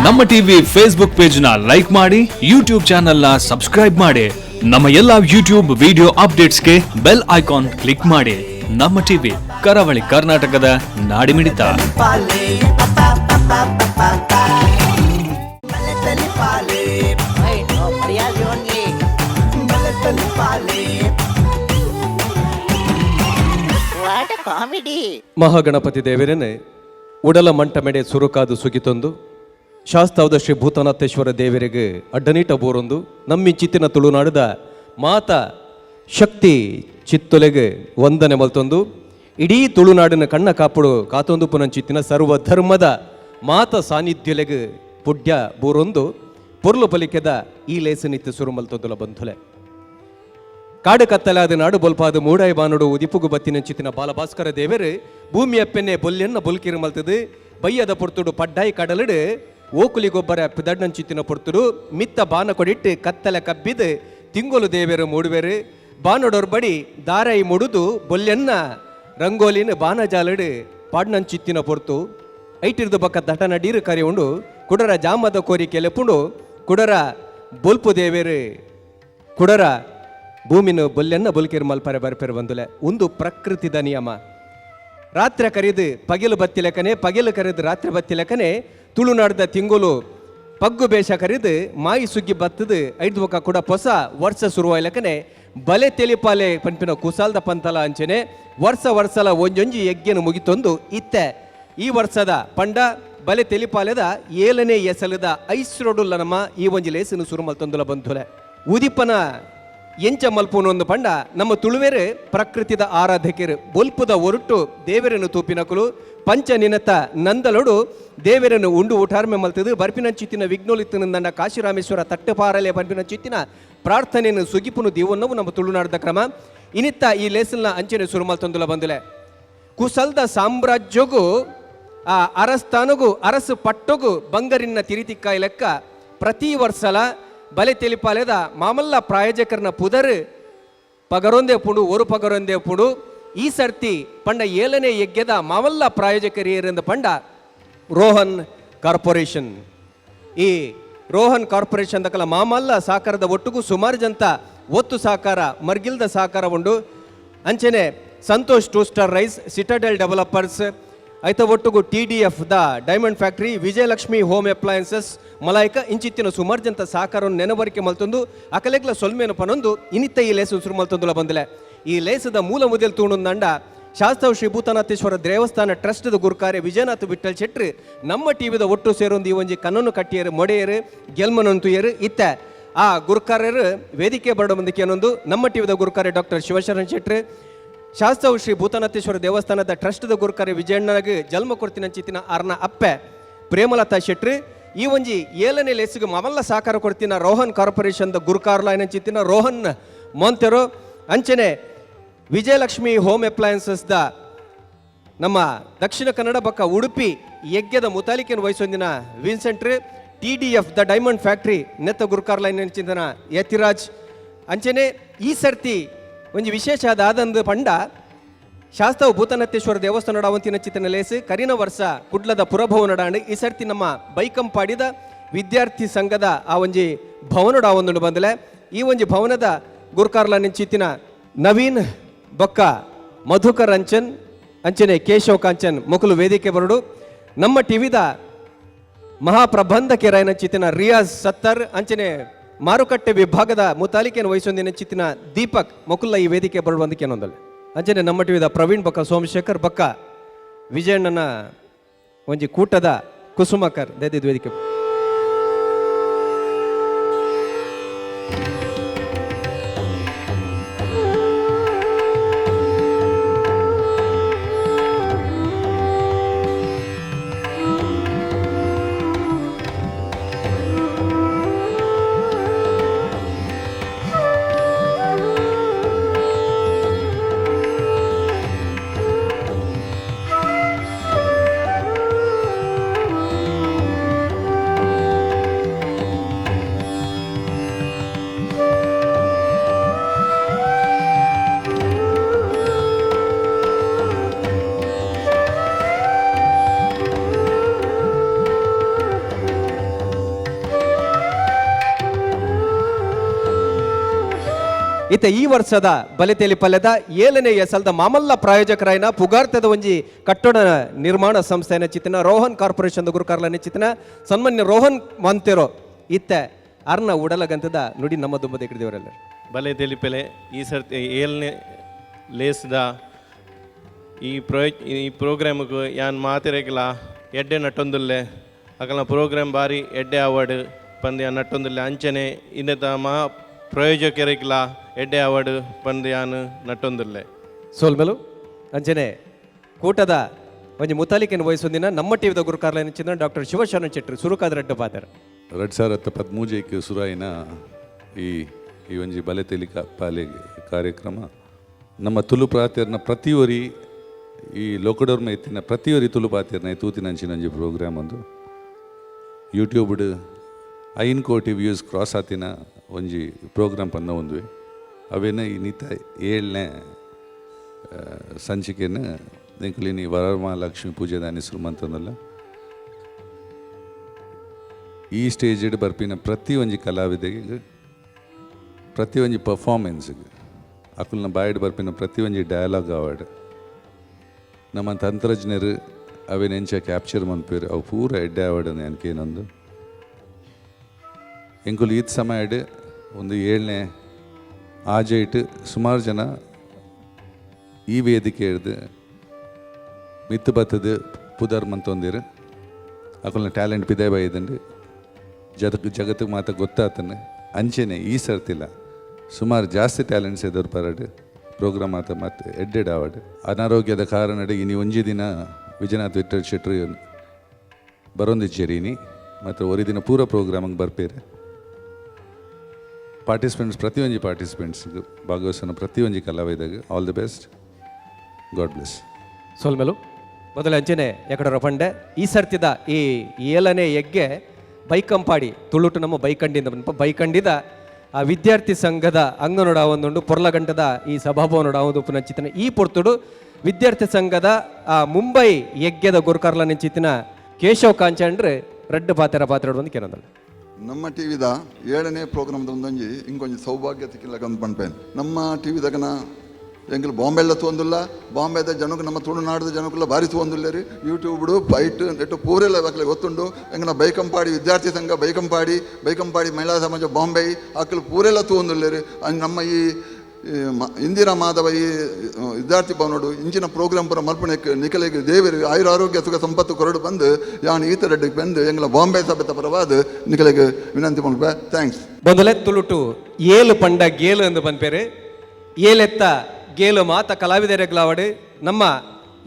ನಮ್ಮ TV Facebook page ನ like ಮಾಡಿ, ಯೂಟ್ಯೂಬ್ ಚಾನೆಲ್ ನ ಸಬ್ಸ್ಕ್ರೈಬ್ ಮಾಡಿ. ನಮ್ಮ ಎಲ್ಲಾ ಯೂಟ್ಯೂಬ್ ವಿಡಿಯೋ ಅಪ್ಡೇಟ್ಸ್ಗೆ ಬೆಲ್ ಐಕಾನ್ ಕ್ಲಿಕ್ ಮಾಡಿ. ನಮ್ಮ ಟಿವಿ, ಕರಾವಳಿ ಕರ್ನಾಟಕದ ನಾಡಿಮಿಡಿತ. ಮಹಾಗಣಪತಿ ದೇವರೇನೆ ಉಡಲ ಮಂಟ ಮೆಡೆ ಸುರುಕಾದು ಸುಗಿತೊಂದು ಶಾಸ್ತಾವದ ಶ್ರೀ ಭೂತನಾಥೇಶ್ವರ ದೇವರಿಗೆ ಅಡ್ಡನೀಟ ಬೋರೊಂದು ನಮ್ಮಿ ಚಿತ್ತಿನ ತುಳುನಾಡದ ಮಾತ ಶಕ್ತಿ ಚಿತ್ತೊಲೆಗೆ ವಂದನೆ ಮಲ್ತೊಂದು ಇಡೀ ತುಳುನಾಡಿನ ಕಣ್ಣ ಕಾಪುಡು ಕಾತೊಂದು ಪುನಂಚಿತ್ತಿನ ಸರ್ವ ಧರ್ಮದ ಮಾತ ಸಾನ್ನಿಧ್ಯಲೆಗೆ ಪುಡ್ಯ ಬೋರೊಂದು ಪೊರ್ಲು ಪಲಿಕೆದ ಈ ಲೇಸನಿತ್ಯ ಸುರು ಮಲ್ತೊಂದುಲ ಬಂಧುಲೆ ಕಾಡು ಕತ್ತಲಾದ ನಾಡು ಬೊಲ್ಪಾದ ಮೂಡಾಯಿ ಬಾನುಡು ಉದಿಪುಗು ಬತ್ತಿನ ಚಿತ್ತಿನ ಬಾಲಭಾಸ್ಕರ ದೇವರು ಭೂಮಿಯ ಪೆನ್ನೆ ಬೊಲ್ಲೆನ್ನ ಬೊಲ್ಕಿರು ಮಲ್ತದು ಬಯ್ಯದ ಪೊರ್ತುಡು ಪಡ್ಡಾಯಿ ಕಡಲಡು ಓಕುಲಿ ಗೊಬ್ಬರ ಪಿದಡ್ಡನ್ ಚಿತ್ತಿನ ಪೊರ್ತುಡು ಮಿತ್ತ ಬಾನ ಕೊಡಿಟ್ಟು ಕತ್ತಲೆ ಕಬ್ಬಿದು ತಿಂಗೊಲು ದೇವರು ಮೂಡುವೆರು ಬಾನಡೋರ್ ಬಡಿ ದಾರಾಯಿ ಮುಡುದು ಬೊಲ್ಲೆನ್ನ ರಂಗೋಲಿನ ಬಾನ ಜಾಲಡು ಪಾಡ್ನನ್ ಚಿತ್ತಿನ ಪೊರ್ತು ಐಟಿರ್ದು ಬಕ್ಕ ದಟ ನಡೀರು ಕರೆಯುಂಡು ಕುಡರ ಜಾಮದ ಕೋರಿಕೆ ಲೆಪ್ಪುಂಡು ಕುಡರ ಬೊಲ್ಪು ದೇವೇರು ಕುಡರ ಭೂಮಿನ ಬೊಲ್ಲೆನ್ನ ಬೊಲ್ಕಿರು ಮಲ್ಪರೆ ಬರ್ಪೆರು ಬಂದುಲೆ ಒಂದು ಪ್ರಕೃತಿದ ನಿಯಮ. ರಾತ್ರಿ ಕರೆದು ಪಗಿಲು ಬತ್ತಿ ಲೆಕ್ಕನೆ, ಪಗಿಲು ಕರೆದು ರಾತ್ರಿ ಬತ್ತಿ ಲೆಕ್ಕನೆ ತುಳುನಾಡ್ದ ತಿಂಗುಲು ಪಗ್ಗು ಬೇಷ ಕರೆದು ಮಾಯಿ ಸುಗ್ಗಿ ಬತ್ತದು ಐದು ಬೊಕ್ಕ ಕೂಡ ಹೊಸ ವರ್ಷ ಶುರುವಾಯ ಲೆಕ್ಕನೆ ಬಲೆ ತೆಲಿಪಾಲೆ ಪಂಪಿನ ಕುಸಾಲ್ದ ಪಂತಲ ಅಂಚನೆ ವರ್ಷಲ ಒಂಜೊಂಜಿ ಯಜ್ಞನು ಮುಗಿತೊಂದು ಇತ್ತೆ ಈ ವರ್ಷದ ಪಂಡ ಬಲೆ ತೆಲಿಪಾಲೆದ 7ನೇ ಎಸಲದ ಐಸ್ರೊಡುಲ್ಲ ನಮ್ಮ ಈ ಒಂಜಿ ಲೇಸನು ಸುರು ಮಲ್ತೊಂದುಲ ಬಂಧುಲೆ ಉದಿಪನ ಎಂಚ ಮಲ್ಪುನು ಒಂದು ಪಂಡ ನಮ್ಮ ತುಳುವೆರು ಪ್ರಕೃತಿದ ಆರಾಧಕರು ಬೊಲ್ಪುದ ಒರುಟು ದೇವರನ್ನು ತೂಪಿನಕುಲು ಪಂಚ ನಿನತ ನಂದಲೊಡು ದೇವರನ್ನು ಉಂಡು ಊಟಾರ್ಮೆ ಮಲ್ತದು ಬರ್ಪಿನ ಚಿತ್ತಿನ ವಿಘ್ನೋಲಿತ್ತು ನಂದ ಕಾಶಿರಾಮೇಶ್ವರ ತಟ್ಟಪಾರಲೆ ಬರ್ಪಿನ ಚಿತ್ತಿನ ಪ್ರಾರ್ಥನೆಯನ್ನು ಸುಗಿಪುನು ದೀವನ್ನವು ನಮ್ಮ ತುಳುನಾಡದ ಕ್ರಮ ಇನಿತ್ತ ಈ ಲೇಸಲ್ನ ಅಂಚನೆ ಸುರು ಮಲ್ತೊಂದುಲ ಬಂದುಲೆ ಕುಸಲ್ದ ಸಾಮ್ರಾಜ್ಯಗೂ ಆ ಅರಸ್ಥಾನಗೂ ಅರಸು ಪಟ್ಟೊಗೂ ಬಂಗರಿನ ತಿರಿತಿಕ್ಕಾಯಿ ಲೆಕ್ಕ ಪ್ರತಿ ವರ್ಷಲ ಬಲೆ ತೆಲಿಪಾಲೆದ ಮಾಮಲ್ಲ ಪ್ರಾಯೋಜಕರನ್ನ ಪುದರ್ ಪಗರೊಂದೇ ಪುಡು ಒರು ಪಗರೊಂದೇ ಪುಡು ಈ ಸರ್ತಿ ಪಂಡ 7ನೇ ಯಜ್ಞದ ಮಾಮಲ್ಲ ಪ್ರಾಯೋಜಕರಿಯರಿಂದ ಪಂಡ ರೋಹನ್ ಕಾರ್ಪೊರೇಷನ್. ಈ ರೋಹನ್ ಕಾರ್ಪೊರೇಷನ್ ದಕಲ ಮಾಮಲ್ಲ ಸಾಕಾರದ ಒಟ್ಟಿಗೂ ಸುಮಾರು ಜಂತ ಒತ್ತು ಸಾಕಾರ ಮರ್ಗಿಲ್ದ ಸಾಕಾರ ಉಂಡು ಅಂಚನೆ Santosh 2 star rice, Citadel developers ಐತ ಒಟ್ಟಿಗೂ TDF the diamond factory, Vijayalakshmi home appliances ಮಲಾಯಿಕ ಇಂಚಿತ್ತಿನ ಸುಮಾರು ಜಂತ ಸಾಕಾರವನ್ನು ನೆನವರಿಕೆ ಮಲ್ತೊಂದು ಅಕಲೆಗ್ಲ ಸೊಲ್ಮೇನು ಪನೊಂದು ಇನಿತ್ತ ಈ ಲೇಸು ಸುರು ಮಲ್ತೊಂದುಲ ಬಂದಲೆ ಈ ಲೇಸದ ಮೂಲ ಮುದಲ್ ತೂಣುಂದಂಡ ಶಾಸ್ತಾವ್ ಶ್ರೀ ಭೂತನಾಥೇಶ್ವರ ದೇವಸ್ಥಾನ ಟ್ರಸ್ಟ್ದ ಗುರುಕಾರ್ಯ ವಿಜಯನಾಥ್ ವಿಠಲ್ ಶೆಟ್ರು ನಮ್ಮ ಟಿವಿದ ಒಟ್ಟು ಸೇರೊಂದು ಈ ಒಂಜಿ ಕಣ್ಣನ್ನು ಕಟ್ಟಿಯರು ಮೊಡೆಯರು ಗೆಲ್ಮನಂತುಯರು ಇತ್ತ ಆ ಗುರುಕಾರ್ಯರು ವೇದಿಕೆ ಬರಡ ಮುಂದಕ್ಕೆ ಅನ್ನೊಂದು ನಮ್ಮ ಟಿವಿದ ಗುರುಕಾರ್ಯ ಡಾಕ್ಟರ್ ಶಿವಶರಣ್ ಶೆಟ್ರು ಶಾಸ್ತಾವ್ ಶ್ರೀ ಭೂತನಾಥೇಶ್ವರ ದೇವಸ್ಥಾನದ ಟ್ರಸ್ಟ್ದ ಗುರುಕಾರ್ಯ ವಿಜಯಣ್ಣಗೆ ಜನ್ಮ ಕೊಡ್ತಿನ ಚಿತ್ತಿನ ಅರ್ನ ಅಪ್ಪೆ ಪ್ರೇಮಲತಾ ಶೆಟ್ರು ಈ ಒಂಜಿ 7ನೇ ಲೇಸಿಗೆ ಮಮಲ್ಲ ಸಾಕಾರ ಕೊಡ್ತಿನ ರೋಹನ್ ಕಾರ್ಪೊರೇಷನ್ ದ ಗುರುಕಾರ್ಲಾಯನ ಚಿತ್ತಿನ ರೋಹನ್ ಮೊಂತೆರೋ ಅಂಚನೆ ವಿಜಯಲಕ್ಷ್ಮಿ ಹೋಮ್ ಅಪ್ಲಯನ್ಸಸ್ ದ ನಮ್ಮ ದಕ್ಷಿಣ ಕನ್ನಡ ಬಕ್ಕ ಉಡುಪಿ ಯಜ್ಞದ ಮುತಾಲಿಕೆಯನ್ನು ವಹಿಸೊಂದಿನ ವಿನ್ಸೆಂಟ್ರ್ TDF ದ ಡೈಮಂಡ್ ಫ್ಯಾಕ್ಟ್ರಿ ನೆತ್ತ ಗುರುಕಾರ್ಲಾಯನ ಚಿಂತನ ಯತಿರಾಜ್ ಅಂಚನೆ ಈ ಸರ್ತಿ ಒಂಜಿ ವಿಶೇಷ ಆದಂದು ಪಂಡ ಶಾಸ್ತಾವ್ ಭೂತನಾಥೇಶ್ವರ ದೇವಸ್ಥಾನ ಅವಂತಿನ ಚಿತ್ತಿನ ಲೇಸು ಕರಿನ ವರ್ಷ ಕುಡ್ಲದ ಪುರಭವನಡಾಂಡು ಈ ಸರ್ತಿ ನಮ್ಮ ಬೈಕಂಪಾಡಿದ ವಿದ್ಯಾರ್ಥಿ ಸಂಘದ ಆ ಒಂಜಿ ಭವನಡ ಒಂದು ಬಂದಲೆ ಈ ಒಂಜಿ ಭವನದ ಗುರುಕಾರ್ಲಾನ ಚಿತ್ತಿನ ನವೀನ್ ಬೊಕ್ಕ ಮಧುಕರ್ ಅಂಚನೆ ಕೇಶವ್ ಕಾಂಚನ್ ಮೊಕಲು ವೇದಿಕೆ ಬರಡು ನಮ್ಮ ಟಿವಿದ ಮಹಾಪ್ರಬಂಧಕ್ಕೆ ರಾಯನ ಚಿತ್ತಿನ ರಿಯಾಜ್ ಸತ್ತರ್ ಅಂಚನೆ ಮಾರುಕಟ್ಟೆ ವಿಭಾಗದ ಮುತಾಲಿಕೆಯನ್ನು ವಹಿಸೊಂದಿನ ಚಿತ್ತಿನ ದೀಪಕ್ ಮೊಕುಲ್ಲ ಈ ವೇದಿಕೆ ಬರುವಂದಕ್ಕೆ ಅನ್ನೊಂದಲ್ಲ ಅಂಚನೆ ನಮ್ಮ ಟಿವಿದ ಪ್ರವೀಣ್ ಬಕ್ಕ ಸೋಮಶೇಖರ್ ಬಕ್ಕ ವಿಜಯಣ್ಣನ ಒಂಜಿ ಕೂಟದ ಕುಸುಮಕರ್ ದೈದ ವೇದಿಕೆ ಇತ್ತ ಈ ವರ್ಷದ ಬಲೆತೆಲಿ ಪಲ್ಯದ 7ನೇ ಎಸಲ್ದ ಮಾಮಲ್ಲ ಪ್ರಾಯೋಜಕರಾಯಿನ ಪುಗಾರ್ತದ ಒಂಜಿ ಕಟ್ಟಡ ನಿರ್ಮಾಣ ಸಂಸ್ಥೆನ ಚಿತ್ತಿನ ರೋಹನ್ ಕಾರ್ಪೊರೇಷನ್ ಗುರುಕಾರ್ಲನೆ ಚಿತ್ತಿನ ಸನ್ಮಾನ್ಯ ರೋಹನ್ ಮಂತೆರೋ ಇತ್ತ ಅರ್ನ ಉಡಲಗಂತದ ನುಡಿ ನಮ್ಮ ದುಂಬದ ಇಕ್ಕಡಿದೇವರೆಲ್ಲ ಬಲೆ ತೆಲಿಪೆಲೆ ಈ ಸರ್ತಿ 7ನೇ ಲೇಸ್ದ ಈ ಪ್ರೋಗ್ರಾಮ್ಗೆ ಯಾನ್ ಮಾತಿರಕಿಲ್ಲ ಎಡ್ಡೆ ನಟ್ಟೊಂದುಲ್ಲೆ ಅಕಲ್ನ ಪ್ರೋಗ್ರಾಮ್ ಬಾರಿ ಎಡ್ಡೆ ಅವಾರ್ಡ್ ಪಂದ್ಯ ನಟ್ಟೊಂದುಲ್ಲೆ ಅಂಚನೆ ಇನ್ನತ ಮಾ ಪ್ರಯೋಜಕರಿಗಿಲ್ಲ ಎಡ್ಡೆ ಅವಾರ್ಡ್ ಪಂದ್ಯ ಯಾನ್ ನಟ್ಟೊಂದುಲ್ಲೆ ಸೋಲ್ಮೆಲು ಅಂಚನೆ ಕೂಟದ ಒಂಜಿ ಮುತಾಲಿಕೆನ ವಹಿಸೊಂದಿನ ನಮ್ಮ ಟಿವಿದ ಗುರುಕಾರ್ಲನೆ ಚಿನ್ನ ಡಾಕ್ಟರ್ ಶಿವಶರಣ ಚೆಟ್ರು ಸುರುಕಾದ ರೆಡ್ಡ ಪಾದರ 2013 ಸುರಾಯಿನ ಈ ಒಂಜಿ ಬಲೆ ತೆಲಿಕ ಪಾಲೆ ಕಾರ್ಯಕ್ರಮ ನಮ್ಮ ತುಳು ಪ್ರಾತಿರ್ನ ಪ್ರತಿಯೊರಿ ಈ ಲೋಕಡೋರ್ಮ ಎತ್ತಿನ ಪ್ರತಿಯೊರಿ ತುಳು ಪಾತಿರ್ನ ತೂತಿನಂಚಿನ ಒಂಜಿ ಪ್ರೋಗ್ರಾಮ್ ಒಂದು ಯೂಟ್ಯೂಬ್ಡ್ 5 ಕೋಟಿ ವ್ಯೂಸ್ ಕ್ರಾಸ್ ಆತಿನ ಒಂಜಿ ಪ್ರೋಗ್ರಾಮ್ ಪಂದ ಒಂದುವೆ ಅವೇನ ಇನ್ನಿತ 7ನೇ ಸಂಚಿಕೆನ ಎಂಕುಲಿನಿ ವರಮಹಾಲಕ್ಷ್ಮಿ ಪೂಜೆ ದಾನಿಸ್ರು ಮಂತಂದಲ್ಲ ಈ ಸ್ಟೇಜ್ ಬರ್ಪಿನ ಪ್ರತಿ ಒಂಜಿ ಕಲಾವಿದೆಗೆ ಪ್ರತಿ ಒಂಜಿ ಪರ್ಫಾರ್ಮೆನ್ಸ್ಗೆ ಅಕುಲ್ನ ಬಾಯ್ಡ್ ಬರ್ಪಿನ ಪ್ರತಿ ಒಂಜಿ ಡಯಲಾಗ್ ಅವಾರ್ಡ್ ನಮ್ಮ ತಂತ್ರಜ್ಞರು ಅವೇನೆಂಚ ಕ್ಯಾಪ್ಚರ್ ಮನ್ಪೇರು ಅವು ಪೂರ ಎಡ್ಡೆ ಅವಾರ್ಡ್ ಅನ್ಕೇನೊಂದು ಎಂಕುಲು ಈದ್ ಸಮಯಡ್ ಒಂದು 7ನೇ ಆಜೆಟ್ ಸುಮಾರು ಜನ ಈ ವೇದಿಕೆ ಹಿಡ್ದು ಮಿತ್ತು ಬತ್ತದು ಪುದರ್ ಮಂತೊಂದಿರು ಅಕಲ್ನ ಟ್ಯಾಲೆಂಟ್ ಪಿದೆ ಬೈದಂಡು ಜಗತ್ತಿಗೆ ಮಾತ ಗೊತ್ತಾತನ ಅಂಚೆನೆ ಈ ಸರ್ತಿಲ್ಲ ಸುಮಾರು ಜಾಸ್ತಿ ಟ್ಯಾಲೆಂಟ್ಸ್ ಎದವ್ರು ಪರಡು ಪ್ರೋಗ್ರಾಮ್ ಆತ ಮತ್ತು ಎಡ್ಡೆಡ್ ಅವಾರ್ಡ್ ಅನಾರೋಗ್ಯದ ಕಾರಣ ಇನಿ ಒಂಜಿ ದಿನ ವಿಜಯನಾಥ್ ವಿಠಲ್ ಶೆಟ್ರು ಬರೊಂದಿಚ್ಚೇರಿನಿ ಮತ್ತು ಒರಿ ದಿನ ಪೂರ ಪ್ರೋಗ್ರಾಮಿಗೆ ಬರ್ಪೇರೆ ಪಾರ್ಟಿಸಿಪೆಂಟ್ಸ್ ಪ್ರತಿಯೊಂದು ಪಾರ್ಟಿಸಿಪೆಂಟ್ಸ್ಗೆ ಭಾಗವಹಿಸೋಣ ಪ್ರತಿಯೊಂದು ಕಲಾವಿದಾಗ all the best God bless ಸೋಲ್ಮೆಲು ಮೊದಲ ಅಂಚನೆ ಎಕಡರ ಪಂಡೆ ಈ ಸರ್ತಿದ ಈ 7ನೇ ಎಗ್ಗೆ ಬೈಕಂಪಾಡಿ ತುಳುಟು ನಮ್ಮ ಬೈಕಂಡಿಂದ ಬೈಕಂಡಿದ ಆ ವಿದ್ಯಾರ್ಥಿ ಸಂಘದ ಅಂಗನೋಡ ಒಂದುಂಡು ಪೊರ್ಲಗಂಟದ ಈ ಸಭಾಭವನೋಡ ಒಂದು ಪುನಚಿತ್ತಿನ ಈ ಪೊರ್ತುಡು ವಿದ್ಯಾರ್ಥಿ ಸಂಘದ ಆ ಮುಂಬೈ ಯಜ್ಞದ ಗುರುಕಾರ್ಲ ನೆಂಚಿತ್ತಿನ ಕೇಶವ್ ಕಾಂಚಂಡ್ರೆ ರೆಡ್ ಪಾತ್ರ ಒಂದು ಕೇನಂದಲ್ಲ ನಮ್ಮ ಟಿವಿದ 7ನೇ ಪ್ರೋಗ್ರಾಮ್ದ ಒಂದೊಂಜಿ ಇಂಕೊಂಜಿ ಸೌಭಾಗ್ಯ ತಿಕ್ಕಿಲ್ಲಕಂತ ಪನ್ಪೇನ್ ನಮ್ಮ ಟಿವಿದಾಗನ ಎಂಕಲ್ ಬಾಂಬೆಲ್ಲ ತೊಂದಿಲ್ಲ ಬಾಂಬೆದ ಜನಕ್ಕೆ ನಮ್ಮ ತುಳುನಾಡದ ಜನಕ್ಕೆಲ್ಲ ಭಾರಿ ತೊಂದಿಲ್ಲ ಯೂಟ್ಯೂಬ್ಡು ಫೈಟ್ ನೆಟ್ಟು ಪೂರೆಲ್ಲ ಬಾಕಲೆ ಗೊತ್ತುಂಡು ಎಂಗನ ಬೈಕಂಪಾಡಿ ವಿದ್ಯಾರ್ಥಿ ಸಂಘ ಬೈಕಂಪಾಡಿ ಮಹಿಳಾ ಸಮಾಜ ಬಾಂಬೆ ಆಕಲು ಪೂರೆಲ್ಲ ತೊಂದಿಲ್ಲ ನಮ್ಮ ಈ ಇಂದಿರಾ ಮಾಧವ ಈ ವಿದ್ಯಾರ್ಥಿ ಭವನೋಡು ಇಂಚಿನ ಪ್ರೋಗ್ರಾಮ್ ಪುರ ಮಲ್ಪಣೆ ನಿಖಲಿಗೆ ದೇವರಿಗೆ ಆಯುರ ಆರೋಗ್ಯ ಸುಖ ಸಂಪತ್ತು ಕೊರಡು ಬಂದು ಯಾನ್ ಈತ ರೆಡ್ಡಿಗೆ ಬಂದು ಎಂಗ್ಲ ಬಾಂಬೆ ಸಭೆತ ಪರವಾದ ನಿಖಲಿಗೆ ವಿನಂತಿ ಮಾಡ್ಬೇ ಥ್ಯಾಂಕ್ಸ್ ಮೊದಲೇ ತುಳುಟು ಏಳು ಪಂಡ ಗೇಲು ಎಂದು ಬಂದ್ಪೇರು ಏಳೆತ್ತ ಗೇಲು ಮಾತ ಕಲಾವಿದರೆಗ್ಲಾವಡು ನಮ್ಮ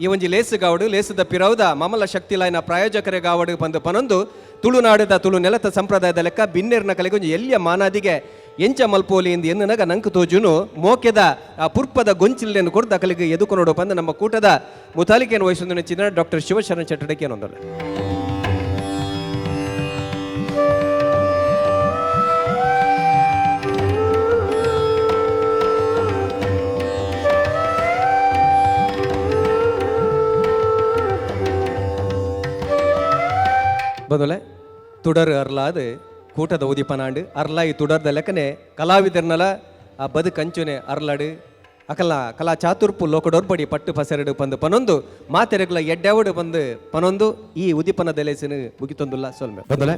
ಈ ಒಂಜಿ ಲೇಸುಗಾವಡು ಲೇಸದ ಪಿರೌದ ಮಮಲ ಶಕ್ತಿ ಲಾಯ್ನ ಪ್ರಾಯೋಜಕರಿಗಾವಡು ಬಂದು ಪನೊಂದು ತುಳುನಾಡದ ತುಳು ನೆಲತ ಸಂಪ್ರದಾಯದ ಲೆಕ್ಕ ಬಿನ್ನೇರ್ನ ಕಲೆಗೆ ಒಂಜಿ ಎಲ್ಲಿಯ ಮಾನಾದಿಗೆ ಎಂಚ ಮಲ್ಪೋಲಿ ಎಂದು ಎನ್ನನಗ ನಂಕು ತೋಜುನು ಮೋಕೆದ ಆ ಪುರ್ಪದ ಗೊಂಚಿಲ್ಲೆಯನ್ನು ಕೊಡ್ದ ಕಲೆಗೆ ಎದುಕೊನೋಡು ಬಂದು ನಮ್ಮ ಕೂಟದ ಮುತಾಲಿಕೆಯನ್ನು ವಹಿಸೊಂದು ನೆಚ್ಚಿನ ಡಾಕ್ಟರ್ ಶಿವಶರಣ ಚಟ್ಟಡಕ್ಕೆ ಏನೊಂದಲ್ಲ ಬದಲೆ ತುಡರ್ ಅರ್ಲಾದು ಕೂಟದ ಉದಿಪನಾಂಡು ಅರ್ಲ ಈ ತುಡರ್ದ ಲೆಕ್ಕನೆ ಕಲಾವಿದರ್ನಲ ಆ ಬದುಕಂಚುನೆ ಅರ್ಲಾಡು ಅಕಲ ಕಲಾ ಚಾತುರ್ಪು ಲೋಕಡೋರ್ಪಡಿ ಪಟ್ಟು ಪಸರಡು ಬಂದು ಪನೊಂದು ಮಾತೆರೆಗ್ಲ ಎಡ್ಡಾವಡು ಬಂದು ಪನೊಂದು ಈ ಉದಿಪನ ದೆಲೆಸಿನ ಮುಗಿತೊಂದುಲ್ಲ ಸೊಲ್ಮೆ ಬದಲೆ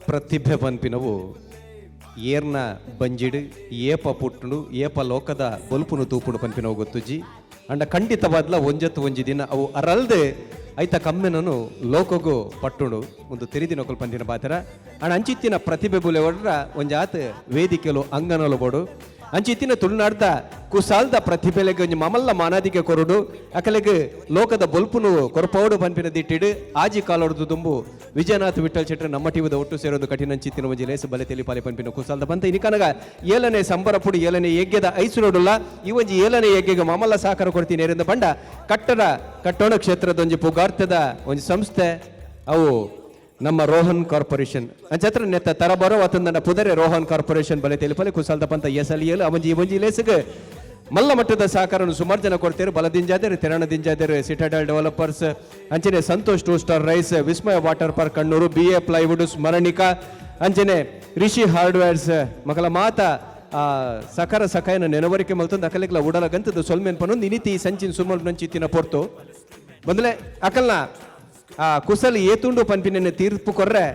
ಪ್ರತಿಭೆ ಪನ್ಪಿನವು ಏರ್ನ ಬಂಜಿಡು ಏಪ ಪುಟ್ಟುಡು ಏಪ ಲೋಕದ ಬೊಲ್ಪುನು ತೂಪುಡು ಪನ್ಪಿನವು ಗೊತ್ತುಜಿ ಅಂಡ ಖಂಡಿತವಾದ್ಲ ಒಂಜತ್ತು ಒಂಜಿ ದಿನ ಅವು ಅರಲ್ದೆ ಐತ ಕಮ್ಮೆನನು ಲೋಕಗು ಪಟ್ಟುಡು ಒಂದು ತೆರಿದಿನ ಒಕ್ಕಲು ಪಂದಿನ ಬಾತರ ಅಣ್ಣ ಅಂಚಿತ್ತಿನ ಪ್ರತಿಭೆ ಬುಲೆ ಹೊಡ್ರ ಒಂಜಾತ್ ವೇದಿಕೆಲು ಅಂಗನಲು ಬೋಡು ಅಂಚಿತ್ತಿನ ತುಳುನಾಡ್ದ ಕುಸಾಲ್ದ ಪ್ರತಿಭೆಲೆಗೆ ಒಂಜಿ ಮಮಲ್ಲ ಮಾನಾದಿಗೆ ಕೊರಡು ಅಕಲೆಗೆ ಲೋಕದ ಬೊಲ್ಪುನು ಕೊರಪೋಡು ಪಂಪಿನ ದಿಟ್ಟಿಡು ಆಜಿ ಕಾಲೊಡ್ದು ದುಂಬು ವಿಜಯನಾಥ್ ವಿಠಲ್ ಶೆಟ್ರು ನಮ್ಮ ಟಿವಿದ ಒಟ್ಟು ಸೇರೋದು ಕಠಿಣ ಚಿತ್ತಿನ ಒಂಜಿ ಲೇಸು ಬಲೆ ತೆಲಿಪಾಲಿ ಪಂಪಿನ ಕುಸಾಲ್ದ ಬಂತ ಇನಿಕನಗ 7ನೇ ಸಂಬರಪುಡು 7ನೇ ಯಜ್ಞದ ಐಸುರೋಡುಲ್ಲ ಈ ಒಂಜಿ 7ನೇ ಯಜ್ಞಗೆ ಮಮಲ್ಲ ಸಹಕಾರ ಕೊಡ್ತೀನಿ ಏರಿಂದ ಬಂಡ ಕಟ್ಟೋಣ ಕ್ಷೇತ್ರದ ಒಂಜಿ ಪುಗಾರ್ಥದ ಒಂಜಿ ಸಂಸ್ಥೆ ಅವು ನಮ್ಮ ರೋಹನ್ ಕಾರ್ಪೊರೇಷನ್ ಅಂಚತ್ರ ನೆತ್ತ ತರಬರೋ ಅತಂದನ ಪುದರೆ ರೋಹನ್ ಕಾರ್ಪೊರೇಷನ್ ಬಲೆ ತೆಲಿಪಲೆ ಕುಸಾಲ್ದ ಪಂತ ಎಸಲಿಯಲು ಒಂಜಿ ಲೇಸಿಗೆ ಮಲ್ಲ ಮಟ್ಟದ ಸಹಕಾರವನ್ನು ಸುಮಾರು ಜನ ಕೊಡ್ತಾರೆ ಬಲದಿಂಜಾದರು ತೆರಣದಿಂಜಾದರು ಸಿಟಾಡಲ್ ಡೆವಲಪರ್ಸ್ ಅಂಚನೆ Santosh 2 star rice Vismaya water park Kannur BA plywood ಸ್ಮರಣಿಕ ಅಂಚನೆ ರಿಷಿ ಹಾರ್ಡ್ವೇರ್ಸ್ ಮಕ್ಕಳ ಮಾತ ಸಕರ ಸಕಾಯನ ನೆನವರಿಕೆ ಮಲ್ತೊಂದು ಅಕಲಿಕ್ಲ ಉಡಲ ಗಂತದ ಸೊಲ್ಮೆನ್ ಪನೊಂದು ಇನಿತಿ ಸಂಚಿನ ಸುಮಲ್ ನಂಚಿತ್ತಿನ ಪೊರ್ತು ಮೊದಲೇ ಅಕಲ್ನ ಕುಸಲ್ ಏತುಂಡು ಪನ್ಪಿನ ತೀರ್ಪು ಕೊರ್ರೆ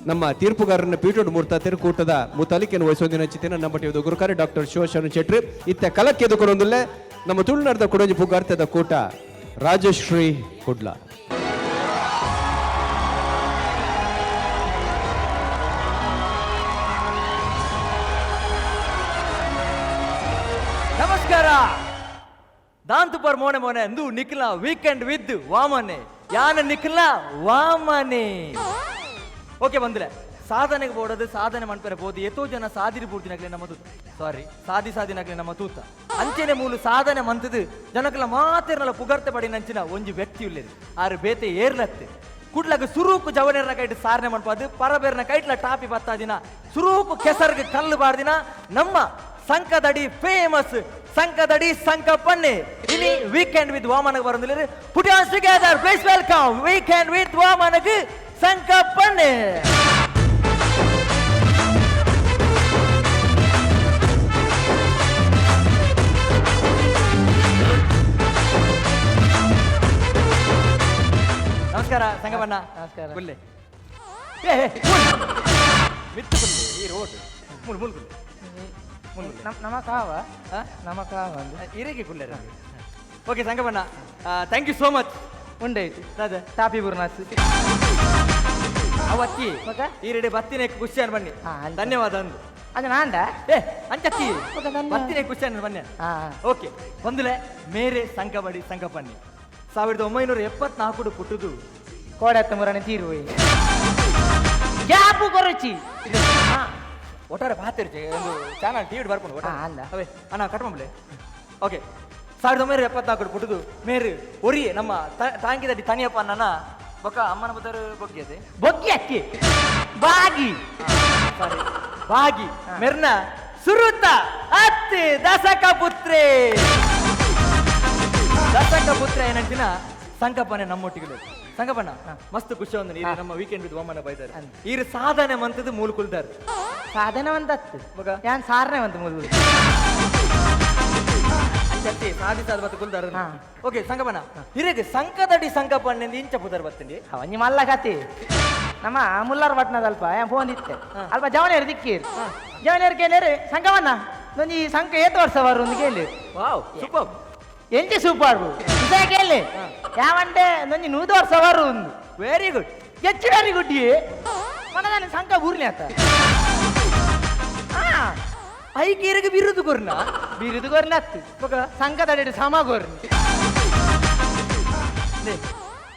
ನಮ್ಮ ತೀರ್ಪುಗಾರನ ಪೀಠೋಡ್ ಮೂರ್ತ ತಿರುಕೂಟದ ಮುತಾಲಿಕೆಯನ್ನು ವಹಿಸೋದಿನ ಚಿತ್ತಿನ ನಮ್ಮ ಟಿವಿದ ಗುರುಕಾರಿ ಡಾಕ್ಟರ್ ಶಿವಶರಣ ಶೆಟ್ಟಿ ಇತ್ತ ಕಲಕ್ಕೆ ಎದುಕೊಂಡೊಂದಿಲ್ಲ ನಮ್ಮ ತುಳುನಾಡದ ಕೊಡಂಜಿ ಪುಗಾರ್ತದ ಕೂಟ ರಾಜಶ್ರೀ ಕುಡ್ಲ. ನಮಸ್ಕಾರ. ದಾಂತುಪರ್ ಮೋನೆ ಮೋನೆ ಅಂದು ನಿಖಿಲ ವೀಕೆಂಡ್ ವಿತ್ ವಾಮನೆ ಯಾನ ನಿಖಿಲ ವಾಮನೆ. ಓಕೆ ಬಂದ್ರೆ ಸಾಧನೆಗೆ ಬೋಡದು ಸಾಧನೆ ಮಾಡ್ತಾರೆ ಬೋದು ಎಷ್ಟೋ ಜನ ಸಾದಿರಿ ಪೂರ್ತಿನಾಗ್ಲಿ ನಮ್ಮ ತೂತ ಸಾದಿನಾಗ್ಲಿ ನಮ್ಮ ತೂತ ಅಂಚೆನೆ ಮೂಲು ಸಾಧನೆ ಮಂತದು ಜನಕ್ಕೆಲ್ಲ ಮಾತಿರಲ್ಲ ಪುಗರ್ತೆ ಪಡಿ ನಂಚಿನ ಒಂಜಿ ವ್ಯಕ್ತಿ ಉಳ್ಳೇದು ಆರು ಬೇತೆ ಏರ್ಲತ್ತೆ ಕುಡ್ಲಾಗ ಸುರೂಕು ಜವನೇರ್ನ ಕೈಟ್ ಸಾಧನೆ ಮಾಡ್ಪಾದು ಪರಬೇರ್ನ ಕೈಟ್ಲ ಟಾಪಿ ಬತ್ತಾದಿನ ಸುರೂಕು ಕೆಸರ್ಗೆ ಕಲ್ಲು ಬಾರ್ದಿನ ನಮ್ಮ ಸಂಕದಡಿ ಫೇಮಸ್ ಸಂಕದಡಿ ಸಂಕಪ್ಪನ್ನೆ ಇನಿ ವೀಕೆಂಡ್ ವಿತ್ ವಾಮನಗೆ ಬರೋದಿಲ್ಲ. Put on together please welcome weekend with ವಾಮನಗೆ ಸಂಕಪ್ಪನ್ನೆ. ನಮಸ್ಕಾರ ಸಂಗಮಣ್ಣ. ನಮಸ್ಕಾರ. ಗುಲ್ಲೆ ಮಿತ್ತು ಗುಲ್ಲೆ ಈ ರೋಡ್ ಮುಲ್ ಮುಲ್ ಗುಲ್ಲೆ ಇರೇಗೆ ಗುಲ್ಲೆ. Okay Sangamanna thank you so much. ಉಂಡಾಯ್ತು ಅದ ಟಾಪಿ ಬುರ್ನಾಸ್ ಅವತ್ತಿ ಈ ರೆಡಿ ಬತ್ತಿನ ಖುಷಿ ಅನ್ ಬನ್ನಿ. ಧನ್ಯವಾದ ಅಂದು ಅದು ನಾಂಡ ಅಂಚತ್ತಿ ಬತ್ತಿನ ಖುಷಿ ಅನ್ ಬನ್ನಿ. ಓಕೆ ಒಂದುಲೆ ಮೇರೆ ಸಂಕಬಡಿ ಸಂಕಪನ್ನಿ 1974 ಪುಟ್ಟದು ಕೋಡತ್ತ ಮುರನೆ ತೀರುವೆ ಗ್ಯಾಪು ಕೊರಚಿ ಒಟ್ಟಾರೆ ಬಾತಿರ್ಚೆ ಒಂದು ಚಾನಲ್ ಟಿವಿ ಬರ್ಕೊಂಡು ಅವೇ ಅಣ್ಣ ಕಟ್ಕೊಂಬ್ಲೆ. ಓಕೆ 1974 ಪುಟ್ಟದು ಮೇರು ಒರಿ ನಮ್ಮ ತಾಂಗಿದಡಿ ತನಿಯಪ್ಪ ಅಣ್ಣನ ಬೊಕ್ಕ ಅಮ್ಮನ ಬದರ್ ಬೊಗ್ಗಿದೆ ಬೊಗ್ಗಿ ಅಕ್ಕಿ ಬಾಗಿ ಸಾರಿ ಬಾಗಿ ಮೆರ್ನ ಸುರುತ ಅತ್ತೆ ದಸಕ ಪುತ್ರೆ ದಸಕ ಪುತ್ರ ಏನಂತಿನ ಸಂಕಪ್ಪನೆ ನಮ್ಮೊಟ್ಟಿಗೆ ಸಂಕಪ್ಪನ ಮಸ್ತ್ ಖುಷಿ ಒಂದು ನೀರು ನಮ್ಮ ವೀಕೆಂಡ್ ವಿತ್ ವಾಮನ ಬೈತಾರೆ ಈರು ಸಾಧನೆ ಮಂತದ್ದು ಮೂಲು ಕುಲ್ದಾರ ಸಾಧನೆ ಒಂದತ್ತು ಯಾನ್ ಸಾರನೆ ಅಂತ ಮೂಲು ಚಟ್ಟಿ ಸಾಧಿಸಾದ ಬತ್ತ ಕುಲ್ದಾರ. ಓಕೆ ಸಂಕಪ್ಪನ ಹಿರೇಗೆ ಸಂಕದಡಿ ಸಂಕಪ್ಪಣ್ಣ ಇಂಚ ಪುದರ್ ಬರ್ತಂಡಿ ಅವನಿ ಮಲ್ಲ ಕತೆ ನಮ್ಮ ಮುಲ್ಲಾರ್ ಪಟ್ನದ ಅಲ್ಪ ಫೋನ್ ಇತ್ತೆ ಅಲ್ಪ ಜವನೇರು ದಿಕ್ಕೀರ್ ಜವನೇರು ಕೇಳಿರಿ ಸಂಕಪ್ಪನ ಈ ಸಂಕ ಏತು ವರ್ಷ ಬರು ಒಂದು ಕೇಳಿ. ವಾವ್ ಸೂಪರ್ ಎಂಟಿ ಸೂಪರ್ ಕೇಳಿ ಯಾವಂటే ನೊಂಜಿ 100 ವರ್ಷ ಬರು ಒಂದು ವೆರಿ ಗುಡ್ ಹೆಚ್ಚು ವೆರಿ ಗುಡ್ ಮನ ಸಂಕ ಊರ್ಲಿ ಆತ ಐಕೇರಿಗೆ ಬಿರುದು ಕೊರ್ನ ಅತ್ತು ಸಂಕದಡಿ ಸಮ ಕೊರ್ನಿ.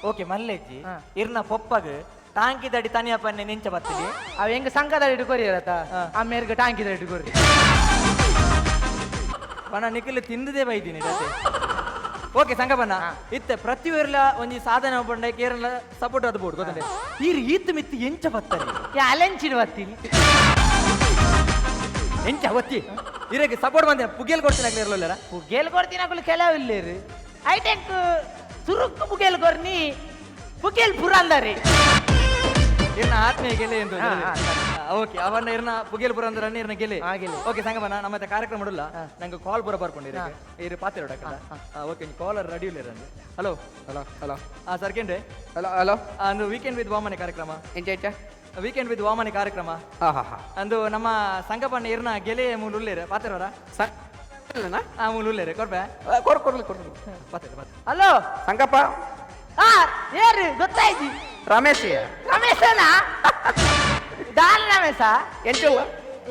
ಓಕೆ ಮಲ್ಲೆಜ್ಜಿ ಇರ್ನ ಪೊಪ್ಪಗ ಟಾಂಕಿ ದಡಿ ತನಿಯಪ್ಪನ್ನೆ ನಿಂಚ ಬರ್ತದೆ ಅವ ಹೆಂಗ ಸಂಕದಡಿ ಕೊರಿಯರತ ಆಮೇಲೆ ಟಾಂಕಿ ದಡಿ ಕೊರ್ರಿ ಬಣ್ಣ ನಿಖಿಲ್ ತಿಂದದೇ ಬೈದೀನಿ ಜೊತೆ. ಓಕೆ ಸಂಗಪ್ಪನ ಇತ್ತೆ ಪ್ರತಿಯೊರ್ಲ ಒಂಜಿ ಸಾಧನೆ ಬಂಡ ಕೇರಳ ಸಪೋರ್ಟ್ ಅದು ಬೋರ್ಡ್ ಗೊತ್ತಂಡೆ ಈರು ಈತ್ ಮಿತ್ತು ಎಂಚ ಬತ್ತಾರೆ ಅಲೆಂಚಿನ ಬತ್ತೀನಿ ಎಂಚ ಒತ್ತಿ ಇರಕ್ಕೆ ಸಪೋರ್ಟ್ ಬಂದೆ ಪುಗೇಲ್ ಕೊಡ್ತೀನಿ ಇರಲಿಲ್ಲ ಪುಗೇಲ್ ಕೊಡ್ತೀನಿ ಹಾಕಲು ಕೆಲವು ಇಲ್ಲೇರಿ ಐಟೆಕ್ ಸುರುಕ್ಕು ಪುಗೇಲ್ ಕೊರ್ನಿ ಪುಗೇಲ್ ಪುರಂದರಿ ಇರ್ನ ಆತ್ಮೀಯ ಗೆಲೆ ಎಂದು ಓಕೆ ಅವನ್ನ ಇರ್ನ ಪುಗೇಲ್ ಪುರಂದರ ಇರ್ನ ಗೆಲೆ ಓಕೆ ಸಂಗಮನ ನಮ್ಮ ಕಾರ್ಯಕ್ರಮ ಮಾಡಲ್ಲ ನಂಗೆ ಕಾಲ್ ಬರ ಬರ್ಕೊಂಡಿರಿ ಇರು ಪಾತ್ರ ಓಕೆ ಕಾಲರ್ ರೆಡಿ ಇಲ್ಲ ಹಲೋ ಹಲೋ ಹಲೋ ಸರ್ಕೆಂಡ್ರೆ ಹಲೋ ಹಲೋ ಅಂದು ವೀಕೆಂಡ್ ವಿತ್ ವಾಮನೆ ಕಾರ್ಯಕ್ರಮ ಎಂಚ ವೀಕೆಂಡ್ ವಿತ್ ವಾಮನೆ ಕಾರ್ಯಕ್ರಮ ಅಂದು ನಮ್ಮ ಸಂಗಪ್ಪಣ್ಣ ಇರ್ನ ಗೆಲೆ ಮೂಲು ಉಳ್ಳೇರೆ ಪಾತ್ರವರ ಮೂಲು ಉಳ್ಳೇರೆ ಕೊಡ್ಬೆ ಹಲೋ ಸಂಗಪ್ಪ ಏರು ಗೊತ್ತಾಯ್ತು ರಮೇಶ್ ರಮೇಶನ ದಾಲ್ ರಮೇಶ ಎಂಚಲ್ಲ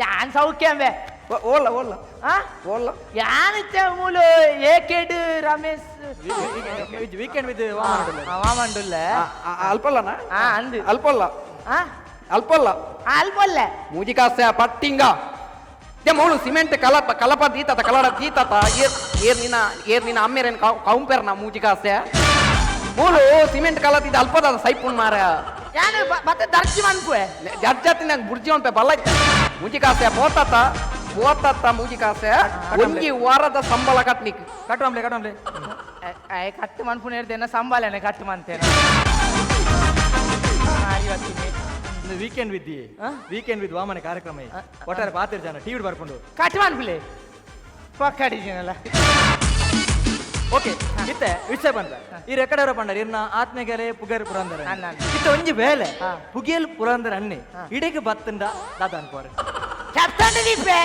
ಯಾನ್ ಸೌಖ್ಯಂಬೆ ಓಲ್ಲ ಓಲ್ಲ ಓಲ್ಲ ಯಾನಿಚ್ಚ ಮೂಲು ಏಕೆಡ್ ರಮೇಶ್ ವೀಕೆಂಡ್ ವಿತ್ ವಾಮಂಡುಲ್ಲ ಅಲ್ಪಲ್ಲನ ಅಂದು ಅಲ್ಪಲ್ಲ ಅಲ್ಪಲ್ಲ ಅಲ್ಪಲ್ಲ ಮೂಜಿಕಾಸ್ಯ ಪಟ್ಟಿಂಗ ಮೂಳು ಸಿಮೆಂಟ್ ಕಲಪ ದೀತತ ಕಲಡ ದೀತತ ಏರ್ ನಿನ್ನ ಅಮ್ಮೇರೇನು ಕೌಂಪೆರ್ನ ಮೂಜಿಕಾಸ್ಯ ಮೂಲು ಸಿಮೆಂಟ್ ಕಲತಿದ್ದ ಅಲ್ಪದ ಸೈಪುನ್ ಮಾರ ಯಾನು ಮತ್ತೆ ದರ್ಜಿ ಮನ್ಪುವೆ ಜರ್ಜತಿ ನಂಗೆ ಬುರ್ಜಿ ಒಂಪೆ ಬಲ್ಲ ಮೂಜಿಕಾಸ್ಯ ಪೋತತ್ತ ಮೂಜಿಕಾಸ್ಯ ಒಂಜಿ ವಾರದ ಸಂಬಳ ಕಟ್ನಿಕ್ ಕಟ್ಟುವಂಬ್ಲೆ ಕಟ್ಟು ಮನ್ಪುನ ಹೇಳ್ತೇನೆ ಸಂಬಳನೆ ಕಟ್ಟು ಮಂತೇನೆ ವೀಕೆಂಡ್ ವಿತ್ ವಾಮನ ಕಾರ್ಯಕ್ರಮ ಒಟ್ಟಾರೆ ಪಾತಿರ್ ಜನ ಟಿವಿ ಬರ್ಕೊಂಡು ಕಟ್ವಾನ್ ಬಿಲೆ ಪಕ್ಕಡಿದ್ದೀನಲ್ಲ ಓಕೆ ಇತ್ತೆ ವಿಷಯ ಬಂದ ಈ ರೆಕಡವರ ಪಂಡರ್ ಇರ್ನ ಆತ್ಮಗೆಲೆ ಪುಗೇರ್ ಪುರಂದರ ಇತ್ತ ಒಂಜಿ ಬೇಲೆ ಪುಗೇಲ್ ಪುರಂದರ ಅನ್ನಿ ಇಡೆಗೆ ಬತ್ತಂಡ ದಾದ ಅನ್ಕೋರೆ చెప్తాండి దీపే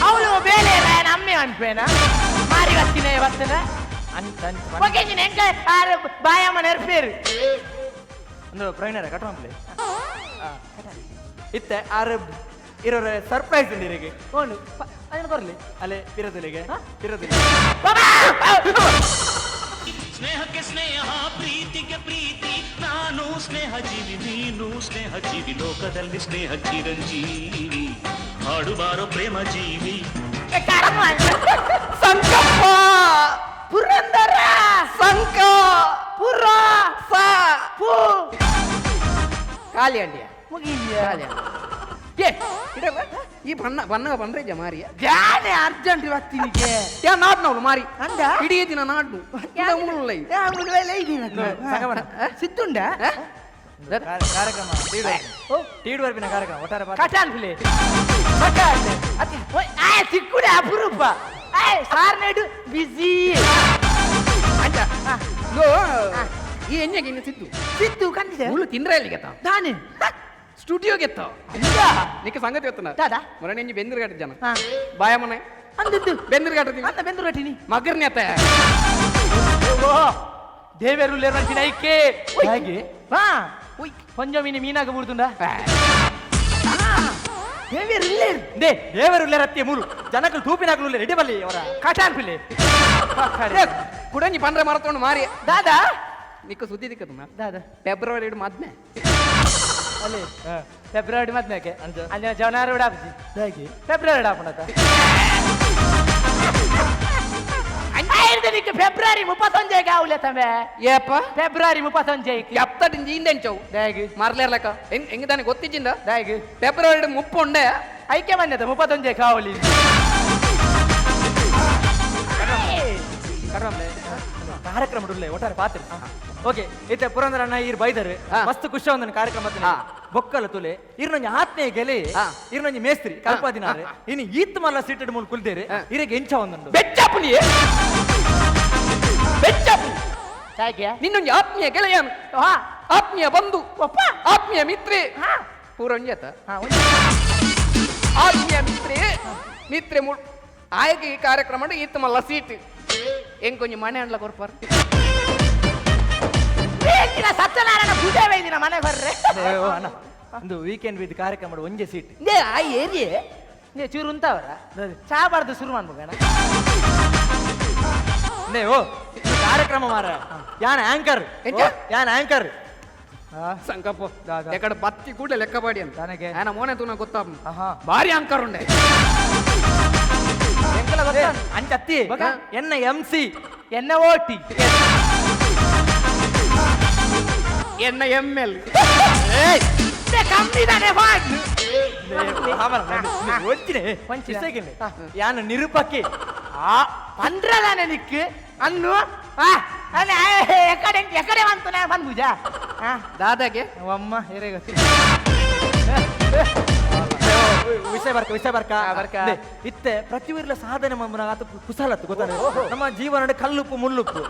అవును ಬೇಲೆ ನಮ್ಮೆ ಅನ್ಪೇನ ಮಾರಿ ವತ್ತಿನ ಓಕೆ ನೀನು ಹೆಂಗ ಬಾಯಮ್ಮ ನೆರ್ಪೇರು ಒಂದು ಪ್ರವೀಣರ ಕಟ್ಕೊಂಡ್ಲೆ ಇತ್ತೆ ಆರು ಇರೋರ ಸರ್ಪ್ರೈಸ್ ಉಂಡು ಇರಿಗೆ ಓನು ಅದನ್ನು ಬರಲಿ ಅಲ್ಲೇ ಪಿರದಲಿಗೆ ಸ್ನೇಹಕ್ಕೆ ಸ್ನೇಹ ಪ್ರೀತಿಗೆ ಪ್ರೀತಿ ನಾನು ಸ್ನೇಹ ಜೀವಿ ನೀನು ಸ್ನೇಹ ಜೀವಿ ಲೋಕದಲ್ಲಿ ಸ್ನೇಹ ಚಿರಂಜೀವಿ ಹಾಡುವಾರೋ ಪ್ರೇಮ ಜೀವಿ ಸಂಕಪ್ಪ ಪುರಂದರ ಸಂಕ ಪುರ ಪು ಖಾಲಿ ಅಂಡಿಯ ಮುಗಿದ್ಯಾ ಈ ಬಣ್ಣ ಬಂದ್ರೆ ಮಾರಿಯ ಜಾನೆ ಅರ್ಜೆಂಟ್ ಇವತ್ತಿನಿಗೆ ನಾಡ್ನವ್ಳು ಮಾರಿ ಅಂದ ಇಡೀ ದಿನ ನಾಡ್ನು ಸಿದ್ದುಂಡ ಕಾರ್ಯಕ್ರಮ ಟಿವಿ ಬರ್ಪಿನ ಕಾರ್ಯಕ್ರಮ ಒಟ್ಟಾರೆ ಕಟಾನ್ ಬಿಲೆ ಚಿಕ್ಕುಡ ಅಪರೂಪ ಸಾರ್ನೇಡು ಬಿಸಿ ಅಂತ ಈ ಎಣ್ಣೆಗೆ ಇನ್ನು ಸಿದ್ದು ಕಂಡಿದೆ ಮುಳ್ಳು ತಿಂದ್ರೆ ಎಲ್ಲಿಗೆ ತಾನೆ ಸ್ಟುಡಿಯೋಗೆ ಎತ್ತ ನಿಕ್ಕೆ ಸಂಗತಿ ಗೊತ್ತನ ದಾದಾ ಮರಣ ಎಂಜಿ ಬೆಂದಿರ್ಗಾಟ ಜನ ಬಾಯ ಮನೆ ಅಂದದ್ದು ಬೆಂದಿರ್ಗಾಟ ಅಂದ ಬೆಂದ್ರು ಕಟ್ಟಿನಿ ಮಗರ್ನಿ ಅತ್ತ ದೇವೇರು ಲೇರ್ನಂಚಿನ ಐಕೆ ಹಾಗೆ ಹಾ ಕೊಂಚ ಮೀನಾಗ ಬಿಡ್ತುಂಡ ದೇವೇರು ಇಲ್ಲೇ ದೇ ದೇವರು ರತ್ತಿ ಮೂರು ಜನಗಳು ತೂಪಿನಾಗಲು ರೆಡಿ ಬಲ್ಲಿ ಅವರ ಕಟಾನ್ ಪಿಲೆ ಕುಡಂಜಿ ಪಂಡ್ರೆ ಮರತೊಂಡು ಮಾರಿ ದಾದಾ ನಿಕ್ಕ ಸುದ್ದಿ ದಿಕ್ಕದು ದಾದಾ ಫೆಬ್ರವರಿ 2 ಮದ್ನೆ ಅಲ್ಲಿ ಫೆಬ್ರವರಿ ಮದ್ಮೇಕೆ ಅಂಜನ ಜವನಾರು ಉಡಾಪಿ ಹಾಗೆ ಫೆಬ್ರವರಿ ಉಡಾಪಣತ ನಿಕ್ಕೆ ಫೆಬ್ರವರಿ 31 ಆವುಲೆ ತಮೆ ಏಪ ಫೆಬ್ರವರಿ 31 ಎಪ್ಪತ್ತಂಜಿ ಇಂದೆಂಚವು ದಾಗಿ ಮಾರ್ಲೇರ್ಲಕ್ಕ ಹೆಂಗ ತಾನೆ ಗೊತ್ತಿಜ್ಜಿಂದ ದಾಗಿ ಫೆಬ್ರವರಿ 30 ಉಂಡೆ ಐಕೆ ಬಂದದ 31 ಕಾವಲಿ ಕಾರ್ಯಕ್ರಮ ಒಟ್ಟಾರೆ ಪಾತ್ರ ಓಕೆ ಇತ್ತೆ ಪುರಂದರಣ್ಣ ಇರ್ ಬೈದರು ಮಸ್ತ್ ಖುಷಿ ಒಂದನ ಕಾರ್ಯಕ್ರಮ ಬೊಕ್ಕಲ ತುಲೆ ಇರ್ನೊಂಜಿ ಆತ್ಮೀಯ ಗೆಲೆ ಇರ್ನೊಂಜಿ ಮೇಸ್ತ್ರಿ ಕಲ್ಪದಿನಾರೆ ಇನ್ನು ಈತ್ ಮಲ್ಲ ಸೀಟೆಡ್ ಮೂಲ ಕುಲ್ದೇರೆ ಇರಿಗೆ ಎಂಚ ಒಂದುಂಡು ಬೆಚ್ಚಪ್ಪನಿ ಹೇಗೆ ನಿನ್ನೊಂದು ಆತ್ಮೀಯ ಗೆಳೆಯನು ಆತ್ಮೀಯ ಬಂಧು ಆತ್ಮೀಯ ಮಿತ್ರೆ ಪೂರಂಜತ ಆತ್ಮೀಯ ಮಿತ್ರೆ ಆಯ್ಕೆ ಈ ಕಾರ್ಯಕ್ರಮ ಈತ್ ಮಲ್ಲ ಸೀಟ್ ಹೆಂಗ್ ಕೊಂಚ ಮನೆ ಅಂಡ್ಲ ಕೊರ್ಪಾರ ಸತ್ಯನಾರಾಯಣ ಪೂಜೆ ಬೈದಿನ ಮನೆ ಬರ್ರೆ ಅಣ್ಣ ಒಂದು ವೀಕೆಂಡ್ ವಿತ್ ಕಾರ್ಯಕ್ರಮ ಒಂಜೆ ಸೀಟ್ ಆ ಏರಿಯೆ ಚೂರು ಉಂತವರ ಚಾ ಬಾರ್ದು ಶುರು ಮಾಡ್ಬೇಕಣ್ಣ ಓ ಕಾರ್ಯಕ್ರಮ ಮಾರ ಯಾನ್ ಆಂಕರ್ ಸಂಕಪ್ಪ ಎಕಡೆ ಬತ್ತಿ ಕೂಡ ಲೆಕ್ಕ ಬಾಡಿ ಅಂತ ನನಗೆ ಆನ ಮೋನೆ ತೂನ ಗೊತ್ತಾ ಭಾರಿ ಅಂಕರ್ ಉಂಡೆ ಅಂಚತ್ತಿ ಎನ್ನ MC ಎನ್ನ ಓಟಿ ಎನ್ನ ML ಕಮ್ಮಿ ತಾನೆ ಯಾನು ನಿರೂಪಕ್ಕೆ ಪಂದ್ರದಾನೆ ನಿಕ್ಕು ಅನ್ನು ಎಕಡೆ ಬಂತು ನಾ ಬಂದ್ಬುಜ ದಾದಾಗೆ ಅಮ್ಮ ಹೇರೇ ವಿಷಯ ಬರ್ಕ ಇತ್ತೆ ಪ್ರತಿಯೊಂದು ಸಾಧನೆ ಆತ ಕುಶಲತ್ತು ಗೊತ್ತಾನೆ ನಮ್ಮ ಜೀವನ ಕಲ್ಲುಪ್ಪು ಮುಳ್ಳುಪ್ಪು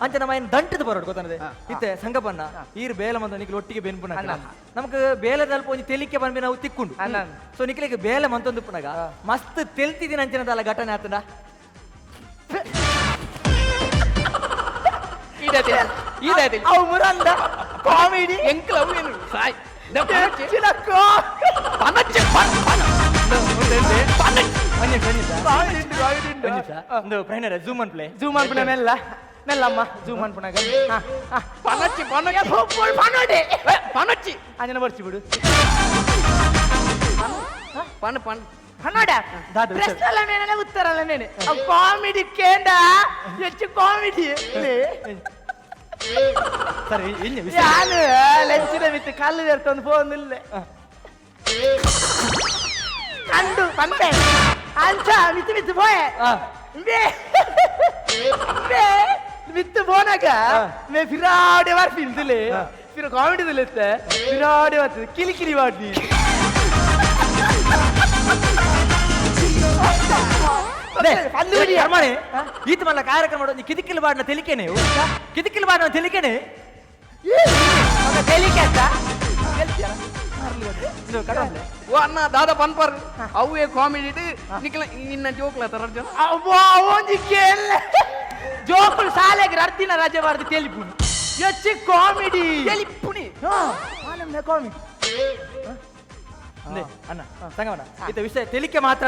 ಅಂಚ ನಮ್ಮ ಏನು ದಂಟದ ಬರೋಡು ಗೊತ್ತಾನೆ ಇತ್ತೆ ಸಂಗಪನ್ನ ಈರ್ ಬೇಲ ಮಂದ ನಿಕ್ಲು ಒಟ್ಟಿಗೆ ಬೆನ್ಪುನ ನಮಕ್ ಬೇಲದಲ್ಲಿ ಒಂಜಿ ತೆಲಿಕೆ ಬಂದ್ಬಿ ನಾವು ತಿಕ್ಕೊಂಡು ಸೊ ನಿಕ್ಲಿಗೆ ಬೇಲೆ ಮಂತೊಂದು ಪುನಗ ಮಸ್ತ್ ತೆಲ್ತಿದ್ದೀನಿ ಅಂಚಿನದಲ್ಲ ಘಟನೆ ಆತನ ಅವು ಮುರಂದ ಕಾಮಿಡಿ ಎಂಕ್ಲ ಅವು ಏನು ಸಾಯ್ ಒಂದು ಪ್ರೈನರ ಜೂಮ್ ಅನ್ಪ್ಲೆ ಮೆಲ್ಲಮ್ಮ ಜೂಮ್ ಅನ್ಪುನಾಗ ಪನೊಚ್ಚಿ ಅಂಜನ ಬರ್ಚಿ ಬಿಡು ಪನ್ನೋಡ ಪ್ರಶ್ನಲ್ಲ ಮೇನೆ ಉತ್ತರಲ್ಲ ಮೇನೆ ಕಾಮಿಡಿ ಕೇಂಡ ಹೆಚ್ಚು ಕಾಮಿಡಿ ಸರಿ ನಾನು ಲೆಂಚಿನ ಬಿಟ್ಟು ಕಲ್ಲು ತೆರ್ತೊಂದು ಫೋನ್ ಕಂಡು ಬಂದೆ ಅಂಚ ಮಿತ್ತು ಪೋಯೆ ಮಿತ್ತು போனாக மே பிராடே வர் பிந்துலே ಫಿರ ಕಾಮಿಡಿದಲ್ಲಿ ಇತ್ತೆ ವಿರಾಡಿ ಬರ್ತದೆ ಕಿಲಿ ಕಿಲಿ ಮಾಡಿ ಈತ ಮಲ್ಲ ಕಾರ್ಯಕ್ರಮ ಮಾಡೋದು ಕಿದಿಕಿಲ್ ಬಾಡ್ನ ತೆಲಿಕೆನೆ ಕಿದಿಕಿಲ್ ಬಾಡ್ನ ತೆಲಿಕೆನೆ ತೆಲಿಕೆ ಅಂತ ಓ ಅಣ್ಣ ದಾದ ಪನ್ಪರ್ ಅವೇ ಕಾಮಿಡಿ ನಿಖಿಲ ನಿನ್ನ ಜೋಕ್ಲ ತರ ಜೋಕುಲು ಶಾಲೆಗೆ ಅರ್ದಿನ ರಜೆ ಬಾರ್ದು ತೆಲಿಪುಣಿ ಹೆಚ್ಚಿ ಕಾಮಿಡಿ ತೆಲಿಪುಣಿ ಕಾಮಿಡಿ ಅಣ್ಣ ಸಂಗಮಣ್ಣ ಇತ್ತ ವಿಷಯ ತೆಲಿಕೆ ಮಾತ್ರ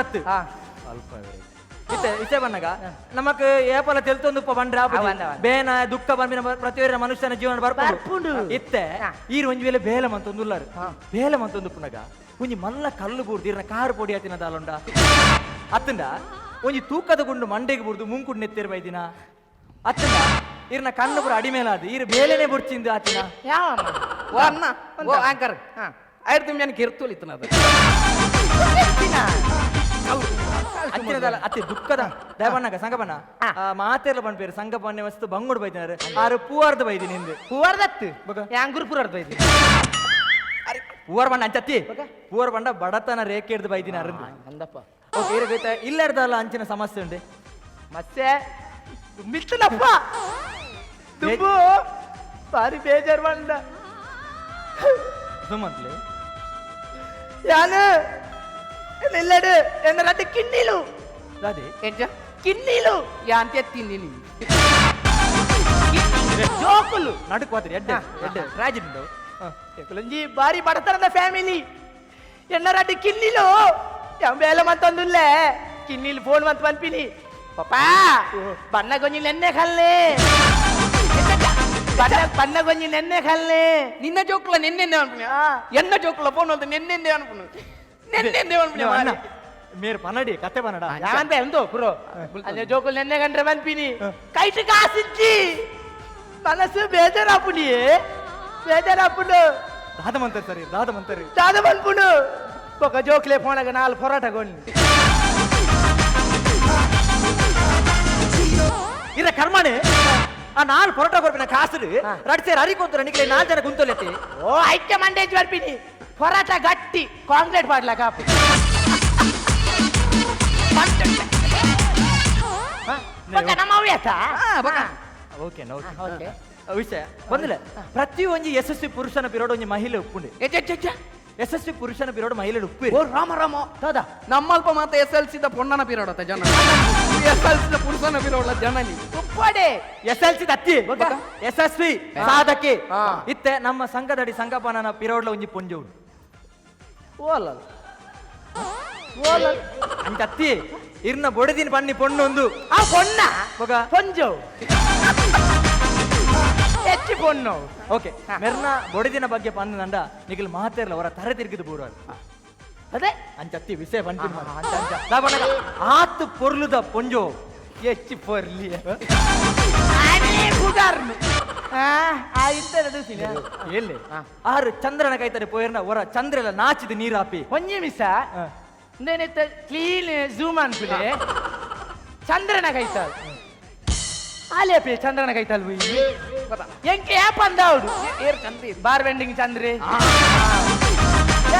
ಇತ್ತೆ ವಿಷಯ ಬಂದಾಗ ನಮಕ್ ಏಪಲ ತೆಲ್ತೊಂದು ಬಂಡ್ರ ಬೇನ ದುಃಖ ಬಂದಿನ ಪ್ರತಿಯೊಬ್ಬರ ಮನುಷ್ಯನ ಜೀವನ ಬರ್ಪುಂಡು ಇತ್ತೆ ಈರು ಒಂಜಿ ವೇಳೆ ಬೇಲೆ ಮಂತೊಂದುಲ್ಲಾರು ಬೇಲೆ ಮಂತೊಂದು ಪುನಗ ಒಂಜಿ ಮಲ್ಲ ಕಲ್ಲು ಬೂರ್ದು ಇರ್ನ ಕಾರು ಪೊಡಿ ಆತಿನ ದಾಲೊಂಡ ಅತ್ತಂಡ ಒಂಜಿ ತೂಕದ ಗುಂಡು ಮಂಡೆಗೆ ಬುರ್ದು ಮುಂಕುಡ್ ನೆತ್ತಿರ ಬೈದಿನ ಅತ್ತಂಡ ಇರ್ನ ಕಣ್ಣು ಪುರ ಅಡಿಮೇಲಾದ ಈರು ಬೇಲೆನೆ ಬುಡ್ಚಿಂದು ಆತಿನ ಓ ಅಣ್ಣ ಓ ಆಂಕರ್ ಆಯ್ತು ನಿಮ್ಗೆ ಕಿರ್ತುಲಿತ್ತು ಅದು ಅಂಚಿನದಲ್ಲ ಅತಿ ದುಃಖದ ದಯಬಣ್ಣಗ ಸಂಗಪನ್ನ ಮಾತೆಲ್ಲ ಬಂದ್ಪೇರು ಸಂಗಪನ್ನೆ ವಸ್ತು ಬಂಗುಡು ಬೈದಿನಾರು ಆರು ಪೂವಾರ್ದ ಬೈದಿನಿ ಹಿಂದೆ ಪೂವಾರ್ದತ್ತು ಯಾಂಗುರು ಪೂರಾರ್ದ ಬೈದಿ ಪೂವರ್ ಬಂಡ ಅಂಚತ್ತಿ ಪೂವರ್ ಬಂಡ ಬಡತನ ರೇಖೆ ಹಿಡ್ದು ಬೈದಿನಾರು ಅಂದಪ್ಪ ಓಕೆ ಇರಗೈತ ಇಲ್ಲರ್ದಲ್ಲ ಅಂಚಿನ ಸಮಸ್ಯೆ ಉಂಡೆ ಮತ್ತೆ ಮಿತ್ತನಪ್ಪ ದುಬ್ಬು ಬಾರಿ ಬೇಜಾರು ಬಂದ ಸುಮಂತ್ಲೆ ಯಾನು ಇಲ್ಲಡು ಎಂದ್ರೆ ಕಿನ್ನಿಲು ಅದೇ ಎಂಜ ಕಿನ್ನಿಲು ಯಾ ಅಂತ ಎತ್ತಿಂದಿನಿ ಜೋಕುಲು ನಡುಕ್ ಹೋದ್ರಿ ಎಡ್ಡೆ ಎಡ್ಡೆ ರಾಜಿಂಡು ಒಂಜಿ ಬಾರಿ ಬಡತನದ ಫ್ಯಾಮಿಲಿ ಎನ್ನರಡ್ಡಿ ಕಿನ್ನಿಲು ಬೇಲೆ ಮತ್ತೊಂದುಲ್ಲೆ ಕಿನ್ನಿಲು ಫೋನ್ ಮತ್ ಪನ್ಪಿನಿ ಪಾಪಾ ಬಣ್ಣ ಗೊಂಜಿ ನೆನ್ನೆ ಕಲ್ಲೆ ಬಣ್ಣ ಗೊಂಜಿ ನೆನ್ನೆ ಕಲ್ಲೆ ನಿನ್ನ ಜೋಕ್ಲ ನೆನ್ನೆ ಅನ್ಪುಣ ಎನ್ನ ಜೋಕ್ಲ ಫೋನ್ ಅಂತ ನೆನ್ನೆ ಅನ್ಪುಣ ನೆನ್ನೆ ಅನ್ಪುಣ ಮೇರ್ ಪನ್ನಡಿ ಕತೆ ಪನ್ನಡ ಯಾಂತ ಎಂದೋ ಪುರೋ ಅದೇ ಜೋಕುಲ್ ನೆನ್ನೆ ಗಂಡ್ರೆ ಬಂದ್ಪಿನಿ ಕೈಟ್ ಕಾಸಿಚ್ಚಿ ಮನಸ್ಸು ಬೇಜಾರಾಪುನಿ ಬೇಜಾರಾಪುಂಡು ದಾದ ಮಂತರಿ ಸರಿ ದಾದ ಮಂತರಿ ದಾದ ಬಂದ್ಪುಂಡು ఒక జోకులే పోనగా 4 పొరాట కొని ಇರ ಕರ್ಮನೆ ಆ 4 ಪರೋಟ ಕೊರ್ಪಿನ ಕಾಸುಡು ರಡ್ಸೇರ್ ಹರಿಕೊಂತು ನಿಕ್ಲೆ 4 ಜನ ಗುಂತೋಲೆತ್ತಿ ಓ ಐಕ್ಯ ಮಂಡೇಜ್ ಬರ್ಪಿನಿ పొరాಟ ಗಟ್ಟಿ ಕಾಂಕ್ರೀಟ್ ಬಾಡ್ಲ ಕಾಪು ಬಕ ನಮ್ಮವ್ಯಾತ ಓಕೆ ಓಕೆ ವಿಷಯ ಬಂದಿಲ್ಲ ಪ್ರತಿ ಒಂಜಿ ಯಶಸ್ವಿ ಪುರುಷನ ಪಿರೋಡ್ ಒಂಜಿ ಮಹಿಳೆ ಉಪ್ಪುಂಡು ಯಶಸ್ವಿ ಪುರುಷನ ಪಿರೋಡ್ ಮಹಿಳೆ ಉಪ್ಪು ಓ ರಾಮ ರಾಮ ಹೌದಾ ನಮ್ಮಲ್ಪ ಮಾತ್ರ SLC ದ ಪೊಣ್ಣನ ಪಿರೋಡ್ ಅತ್ತ ಜನ SLC ದ ಪುರುಷನ ಪಿರೋಡ್ ಜನನಿ ಉಪ್ಪಡೆ SLC ದ ಅತ್ತಿ ಯಶಸ್ವಿ ಸಾಧಕಿ ಇತ್ತೆ ನಮ್ಮ ಸಂಘದಡಿ ಸಂಘಪನನ ಪಿರೋಡ್ಲ ಒಂಜಿ ಪೊಂಜು ಉಂಡು ಓಲ ಓಲ ಅಂಚ ಅತ್ತಿ ಇರ್ನ ಬೊಡೆದಿನ ಪನ್ನಿ ಪೊಣ್ಣೊಂದು ಆ ಪೊಣ್ಣ ಬೊಗ ಪೊಂಜು ಹೆಚ್ಚು ಪೊಣ್ಣು ಓಕೆ ಮೆರ್ನ ಬೊಡೆದಿನ ಬಗ್ಗೆ ಪಂದು ನಂಡ ನಿಖಿಲ್ ಮಾತೇರ್ಲ ಅವರ ತರೆ ತಿರುಗಿದು ಬೂರಾರು ಅದೇ ಅಂಚತ್ತಿ ವಿಷಯ ಬಂದ ಆತು ಪೊರ್ಲುದ ಪೊಂಜೋ ಹೆಚ್ಚು ಪೊರ್ಲಿ ಎಲ್ಲಿ ಆರು ಚಂದ್ರನ ಕೈತಾರೆ ಪೋಯರ್ನ ಹೊರ ಚಂದ್ರೆಲ್ಲ ನಾಚಿದ ನೀರಾಪಿ ಒಂಜಿ ಮಿಸ ಇಂದೇನಿತ್ತ ಕ್ಲೀನ್ ಝೂಮ್ ಅನ್ಪಿಲೆ ಚಂದ್ರನ ಕೈತಾಳ ಆಲೇಪಿ ಚಂದ್ರನ ಕೈತಾಳ ಎಂಕೆ ಯಾಪ ಅಂದವಡು ಏರ್ ಚಂದ್ರಿ ಬಾರ್ ಬೆಂಡಿಂಗ್ ಚಂದ್ರಿ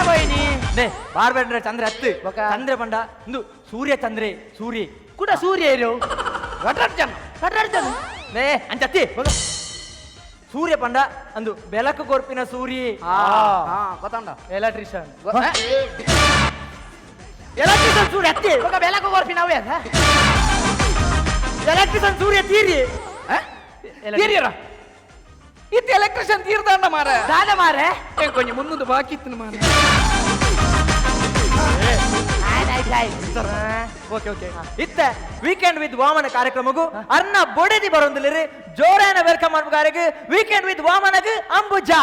ಬೈನಿ ನೇ ಬಾರ್ ಬೆಂಡ್ರೆ ಚಂದ್ರ ಹತ್ತು ಚಂದ್ರ ಬಂಡ ಇಂದು ಸೂರ್ಯ ಚಂದ್ರೆ ಸೂರ್ಯ ಕೂಡ ಸೂರ್ಯ ಇರು ಜನ ನೇ ಅಂಚತ್ತಿ ಸೂರ್ಯ ಪಂಡ ಅಂದು ಬೆಳಕು ಕೊರ್ಪಿನ ಸೂರ್ಯ ಗೊತ್ತಂಡ ಎಲೆಕ್ಟ್ರಿಷಿಯನ್ ಎಲೆಕ್ಟ್ರಿಷಿಯನ್ ಸೂರ್ಯ ಹತ್ತಿ ಬೆಳಕು ಕೊರ್ಪಿನ ಅವೇ ಎಲೆಕ್ಟ್ರಿಷಿಯನ್ ಸೂರ್ಯ ತೀರಿ ತೀರಿಯರ ಇತ್ತು ಎಲೆಕ್ಟ್ರಿಷಿಯನ್ ತೀರ್ದಂಡ ಮಾರ ದಾದ ಮಾರ ಕೊಂಚ ಮುನ್ನೊಂದು ಬಾಕಿ ಇತ್ತು ಮಾರ ಓಕೆ ಓಕೆ ಇತ್ತ ವೀಕೆಂಡ್ ವಿತ್ ವಾಮನ ಕಾರ್ಯಕ್ರಮಗೂ ಅರ್ನ ಬೊಡೆದಿ ಬರೋದಿಲ್ಲ ಜೋರಾನ ವೆಲ್ಕಮ್ ಮಾಡ್ಬೇಕಾರೆ ವೀಕೆಂಡ್ ವಿತ್ ವಾಮನಗ ಅಂಬುಜಾ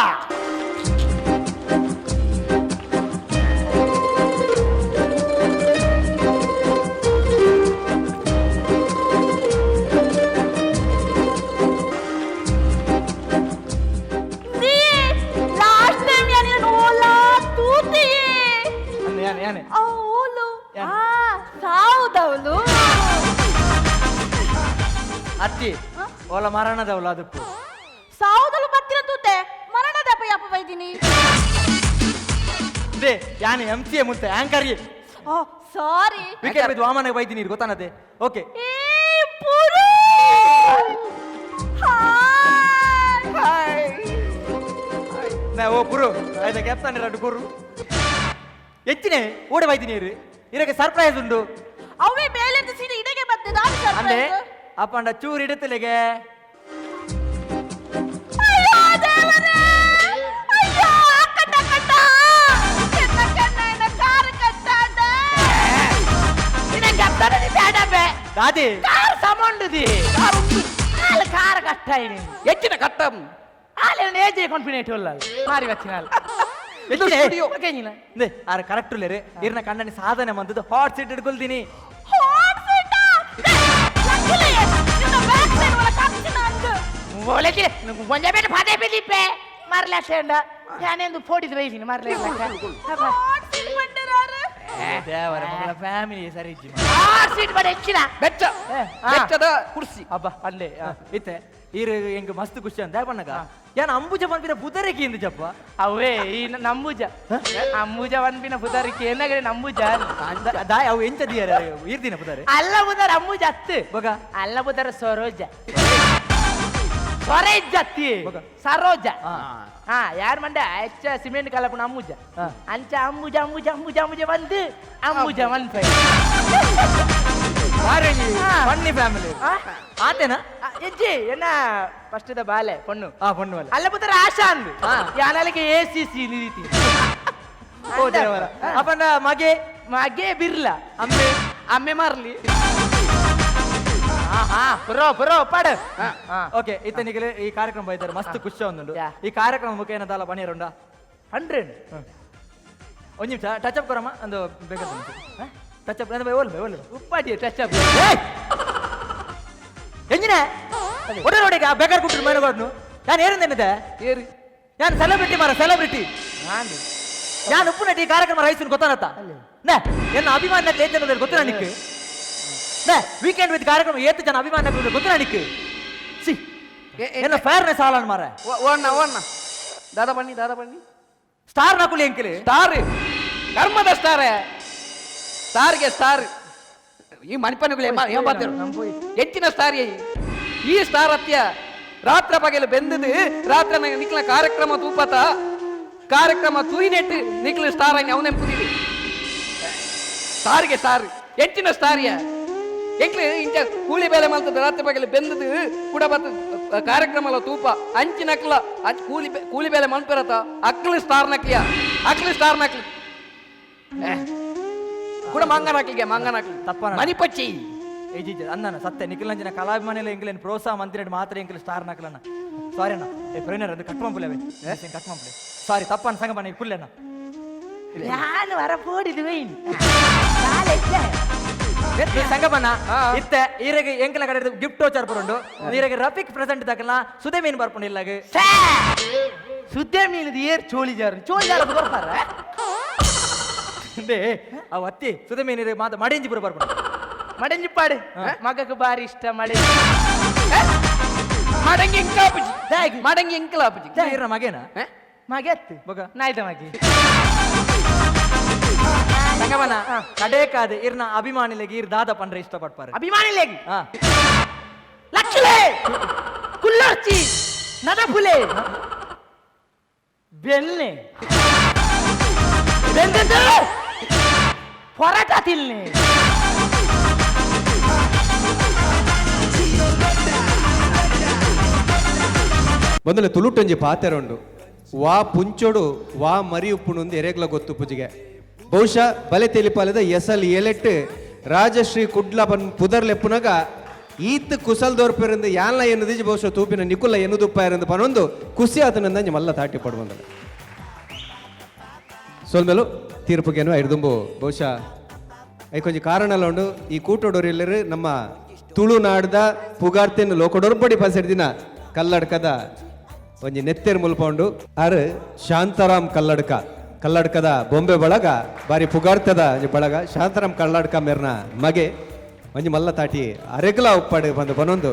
ಅತ್ತಿ ಓಲ ಮರಣದವಳು ಅದಕ್ಕೂ ಸಾವುದಲು ಬತ್ತಿನ ತೂತೆ ಮರಣದ ಯಾಪ ಬೈದಿನಿ ದೇ ಯಾನೆ MC ಮುಂತೆ ಆಂಕರ್ ಓ ಸಾರಿ ವಿಕೆಟ್ ಬಿದ್ದು ವಾಮನಿಗೆ ಬೈದಿನಿ ಗೊತ್ತಾನದೆ ಓಕೆ ಏ ಪುರು ಹಾಯ್ ನಾ ಓ ಪುರು ಆಯ್ತಾ ಕ್ಯಾಪ್ಟನ್ ಇರಡು ಗುರು ಹೆಚ್ಚಿನೆ ಓಡಿ ಬೈದಿನಿ ಇರಕ್ಕೆ ಸರ್ಪ್ರೈಸ್ ಉಂಟು ಅವೇ ಮೇಲಿಂದ ಸೀರೆ ಇಡೆಗೆ ಬಂದೆ ನಾನು ಅಂದೆ ಸರ್ಪ್ರೈಸ್ ಅಪ್ಪಂಡ ಚೂರು ಇಡುತ್ತಲೆಗೆ ಅಯ್ಯೋ ದೇವರೇ ಅಯ್ಯೋ ಕಟ್ಟ ಕಟ್ಟ ಎನ್ನ ಕಣ್ಣ ಕಾರ್ ಕಟ್ಟಾಡ ನಿನಗೆ ಅರ್ಥನೇ ಬೇಡಬೆ ದಾದಿ ಕಾರ್ ಸಮಂಡುದಿ ಕಾರ್ ಕಟ್ಟ ini ಹೆಚ್ಚಿನ ಕಟ್ಟಂ ಆಲೆ ನೇಜೆ ಕಾನ್ಫಿಡೆಂಟ್ ಇಲ್ಲ ಮಾರಿ ವಚ್ಚಿನಾಲ್ ಇದು ಸ್ಟುಡಿಯೋ ಕೈನಿನ ನೇ ಆರ ಕರೆಕ್ಟ್ ಉಲ್ಲೇರೆ ಇರ್ನ ಕಣ್ಣನಿ ಸಾಧನೆ ಮಂದದ್ದು ಹಾಟ್ ಸೀಟ್ ಇಟ್ಕೊಳ್ತೀನಿ ಹಾಟ್ ಸೀಟ ಲಕ್ಕಿಲೆ ನಿನ್ನ ಬ್ಯಾಕ್ ಸೈಡ್ ಒಳ ಕಚ್ಚಿನ ಅಂದು ಒಳಗೆ ಕೊಂಚ ಬೇಡ ಪಾದೆ ಬಿಲಿಪೆ ಮಾರ್ಲ ಶೇಂಡ ಯಾನೆಂದು ಫೋಡಿದ ವೈಸಿನ ಮಾರ್ಲ ಹಾಟ್ ಸೀಟ್ ಬಂದಿರಾರೆ ದೇವರ ಮಗಳ ಫ್ಯಾಮಿಲಿ ಸರಿ ಇಜ್ಜಿ ಹಾಟ್ ಸೀಟ್ ಬಡ ಹೆಚ್ಚಿನ ಬೆಚ್ಚ ಬೆಚ್ಚದ ಕುರ್ಸಿ ಅಬ್ಬ ಅಲ್ಲೇ ಇತ್ತೆ ಈರು ಎಂಗ್ ಮಸ್ತ್ ಖುಷಿ ಅಂತ ಬಣ್ಣಗ ಯಾನ ಅಂಬುಜ ಬಂದಿರ ಬುದರಿಕೆ ಇಂದು ಜಪ್ಪ ಅವೇ ಈ ನಂಬುಜ ಅಂಬುಜ ಒಂದಿನ ಪುದರಿಕೆ ಏನಾಗಲಿ ನಂಬುಜ ದಾಯ್ ಅವು ಎಂಚ ದಿಯರ ಈರ್ದಿನ ಬುದರೆ ಅಲ್ಲ ಬುದರ ಅಂಬುಜ ಅತ್ತು ಬಗ ಅಲ್ಲ ಬುದರ ಸರೋಜ ಸ್ವರೇಜ್ ಅತ್ತಿ ಸರೋಜ ಹಾ ಯಾರ್ ಮಂಡ ಹೆಚ್ಚ ಸಿಮೆಂಟ್ ಕಲಪುನ ಅಂಬುಜ ಅಂಚ ಅಂಬುಜ ಅಂಬುಜ ಅಂಬುಜ ಅಂಬುಜ ಬಂದು ಅಂಬುಜ ಒನ್ ಫೈ ಬನ್ನಿ ಫ್ಯಾಮಿಲಿ ಆತೇನಾ ಎಜ್ಜಿ ಏನ ಫಸ್ಟ್ ದ ಬಾಲೆ ಪೊಣ್ಣು ಪೊಣ್ಣು ಅಲ್ಲ ಅಲ್ಲ ಬುದರ ಆಶಾ ಅಂದು ಯಾನಲಿಗೆ ACC ನೀತಿ ಓ ದೇವರ ಅಪ್ಪನ ಮಗೆ ಮಗೆ ಬಿರ್ಲ ಅಮ್ಮೆ ಅಮ್ಮೆ ಮಾರ್ಲಿ ಪುರೋ ಪುರೋ ಪಡ ಓಕೆ ಇತನಿಗೆ ಈ ಕಾರ್ಯಕ್ರಮ ಬೈತಾರೆ ಮಸ್ತ್ ಖುಷಿ ಒಂದುಂಡು ಈ ಕಾರ್ಯಕ್ರಮ ಮುಖೇನ ದಾಲ ಬಣಿಯರುಂಡ 100 ಒಂದು ನಿಮಿಷ ಟಚ್ ಅಪ್ ಕೊರಮ್ಮ ಒಂದು ಬೇಕಾದ ಟಚ್ ಅಪ್ ಓಲ್ ಉಪ್ಪಾಟಿ ಟಚ್ ಅಪ್ ಎಂಜಿನ ಒಡೆ ನೋಡಿಗ ಬೇಕಾರ್ ಕುಟ್ರು ಮೇನಗೋದ್ನು ನಾನು ಏರಿಂದೇನಿದೆ ಏರಿ ನಾನು ಸೆಲೆಬ್ರಿಟಿ ಮಾರ ಸೆಲೆಬ್ರಿಟಿ ನಾನು ಉಪ್ಪು ನಟಿ ಕಾರ್ಯಕ್ರಮ ರೈಸನ್ ಗೊತ್ತಾನತ್ತ ನೇ ಎನ್ನ ಅಭಿಮಾನ ಏತನ ಗೊತ್ತಿಲ್ಲ ನಿಕ್ಕೆ ನೇ ವೀಕೆಂಡ್ ವಿತ್ ಕಾರ್ಯಕ್ರಮ ಏತು ಜನ ಅಭಿಮಾನ ಗೊತ್ತಿಲ್ಲ ನಿಕ್ಕೆ ಸಿ ಎನ್ನ ಫೇರ್ನೆಸ್ ಆಲನ್ ಮಾರ ಓಣ್ಣ ದಾದಾ ಬನ್ನಿ ಸ್ಟಾರ್ ನಕುಲಿ ಎಂಕಿಲಿ ಸ್ಟಾರ್ ಕರ್ಮದ ಸ್ಟಾರ್ ಸ್ಟಾರ್ಗೆ ಸ್ಟಾರ್ ಈ ಮಣಿಪನುಗಳು ಏನ್ ಬರ್ತಿರು ಹೆಚ್ಚಿನ ಸ್ಟಾರ್ ಈ ಸ್ಟಾರ್ ಹತ್ಯ ರಾತ್ರ ಪಗಲು ಬೆಂದದು ರಾತ್ರ ನಿಕ್ಲ ಕಾರ್ಯಕ್ರಮ ತೂಪತ ಕಾರ್ಯಕ್ರಮ ತೂಯಿನೆಟ್ಟು ನಿಕ್ಲ ಸ್ಟಾರ್ ಆಗಿ ನಾವು ನೆಂಪುದಿವಿ ಸ್ಟಾರ್ಗೆ ಸ್ಟಾರ್ ಹೆಚ್ಚಿನ ಸ್ಟಾರ್ಯ ಎಂಕ್ಲೆ ಇಂಚ ಕೂಲಿ ಬೇಲೆ ಮಲ್ತದ ರಾತ್ರಿ ಪಗಲು ಬೆಂದದು ಕೂಡ ಬತ್ತ ಕಾರ್ಯಕ್ರಮ ತೂಪ ಅಂಚಿನಕ್ಲ ಕೂಲಿ ಬೇಲೆ ಮನ್ಪಿರತ ಅಕ್ಲು ಸ್ಟಾರ್ ನಕ್ಲಿಯ ಅಕ್ಲು ಸ್ಟಾರ್ ನಕ್ಲಿ ಕೂಡ ಮಂಗನಾಕ್ಲಿಗೆ ತಪ್ಪ ಮನಿಪಚ್ಚಿ ಏಜಿ ಅನ್ನ ಸತ್ಯ ನಿಖಿಲಂಜಿನ ಕಲಾಭಿಮಾನಿಲ ಎಂಗ್ಲೇನ್ ಪ್ರೋತ್ಸಾಹ ಮಂತ್ರಿ ಮಾತ್ರ ಎಂಕ್ಲೆ ಸ್ಟಾರ್ ನಕಲನ್ನ ಸಾರಿ ಅಣ್ಣ ಟ್ರೈನರ್ ಅದು ಕಟ್ಮಂಪುಲವೇ ಕಟ್ಮಂಪುಲೆ ಸಾರಿ ತಪ್ಪನ ಸಂಗ ಬನ್ನಿ ಕುಲ್ಲೆಣ್ಣ ನಾನು ವರ ಪೋಡಿದುವೆ ಸಂಗಮನ ಇತ್ತೆ ಈರೆಗೆ ಎಂಕಲ ಕಡೆ ಗಿಫ್ಟ್ ವೋಚರ್ ಬರುಂಡು ಈರೆಗೆ ರಫಿಕ್ ಪ್ರೆಸೆಂಟ್ ತಕಲ ಸುದೆ ಮೀನ್ ಬರ್ಪುಂಡು ಇಲ್ಲಾಗ ಸುದ್ದೆ ಮೀನದು ಏರ್ ಚೋಳಿಜಾರ ಬರ್ತಾರ ಅಂದೆ ಅವ್ ಅತ್ತಿ ಸುದೆ ಮೀನ್ ಮಾತ ಮಡಿಂಜಿ ಪುರ ಬರ್ಪುಂಡು ಮಡಂಜಿ ಪಾಡು ಮಗಕ್ಕೆ ಬಾರಿ ಇಷ್ಟ ಮಡಂಗಿ ಎಂಕಲಾಪುಜಿ ಮಡಂಗಿ ಎಂಕಲಾಪುಜಿ ಇರ ಮಗೇನ ಮಗೆ ಅತ್ತು ಬಗ ನಾಯ್ತ ಮಗೆ ಸಂಗಮನ ಕಡೆ ಕಾದೆ ಇರ್ನ ಅಭಿಮಾನಿಲೆಗೆ ಇರ್ ದಾದ ಪಂಡ್ರೆ ಇಷ್ಟಪಡ್ಪಾರೆ ಅಭಿಮಾನಿಲೆಗೆ ಲಕ್ಷಲೆ ಕುಲ್ಲರ್ಚಿ ನದಪುಲೆ ಬೆಲ್ಲೆ ಬೆಂದ ಪೊರಾಟ ತಿಲ್ನೆ ಬಂದಲೆ ತುಳುಟೊಂಜಿ ಪಾತೆರೊಂಡು ವಾ ಪುಂಚೋಡು ವಾ ಮರಿ ಉಪ್ಪುಣೊಂದು ಎರೆಗ್ಲ ಗೊತ್ತು ಪುಜಿಗೆ ಬಹುಶಃ ಬಲೆ ತೆಲಿಪಾಲದ ಎಸಲ್ ಎಲೆಟ್ ರಾಜಶ್ರೀ ಕುಡ್ಲ ಬನ್ ಪುದರ್ಲೆಪ್ಪುನಗ ಈತ್ ಕುಸಲ್ ದೋರ್ಪೆರಂದು ಯಾನ್ಲ ಎನ್ನುದಿಜಿ ಬಹುಶಃ ತೂಪಿನ ನಿಕುಲ ಎನ್ನುದುಪ್ಪಾಯರಂದು ಪನೊಂದು ಖುಷಿ ಆತನಂದ ಮಲ್ಲ ತಾಟಿ ಪಡ್ಬಂದಲ್ಲ ಸೋಲ್ಮೇಲು ತೀರ್ಪುಗೇನು ಐಡ್ದುಂಬು ಬಹುಶಃ ಐಕೊಂಜಿ ಕಾರಣಲ ಉಂಡು ಈ ಕೂಟೋಡೋರೆಲ್ಲರೂ ನಮ್ಮ ತುಳುನಾಡ್ದ ಪುಗಾರ್ತೆಯನ್ನು ಲೋಕಡೋರ್ಬಡಿ ಪಸೆಡ್ದಿನ ಕಲ್ಲಡ್ಕದ ಒಂಜಿ ನೆತ್ತೆರ್ ಮುಲ್ಪೊಂಡು ಆರ್ ಶಾಂತಾರಾಮ್ ಕಲ್ಲಡ್ಕದ ಬೊಂಬೆ ಬಳಗ ಬಾರಿ ಪುಗಾರ್ತದ ಬಳಗ ಶಾಂತಾರಾಮ್ ಕಲ್ಲಡ್ಕ ಮೇರ್ನ ಮಗೆ ಒಂಜಿ ಮಲ್ಲ ತಾಟಿ ಅರೆಗ್ಲ ಉಪ್ಪಾಡು ಬಂದು ಬನೊಂದು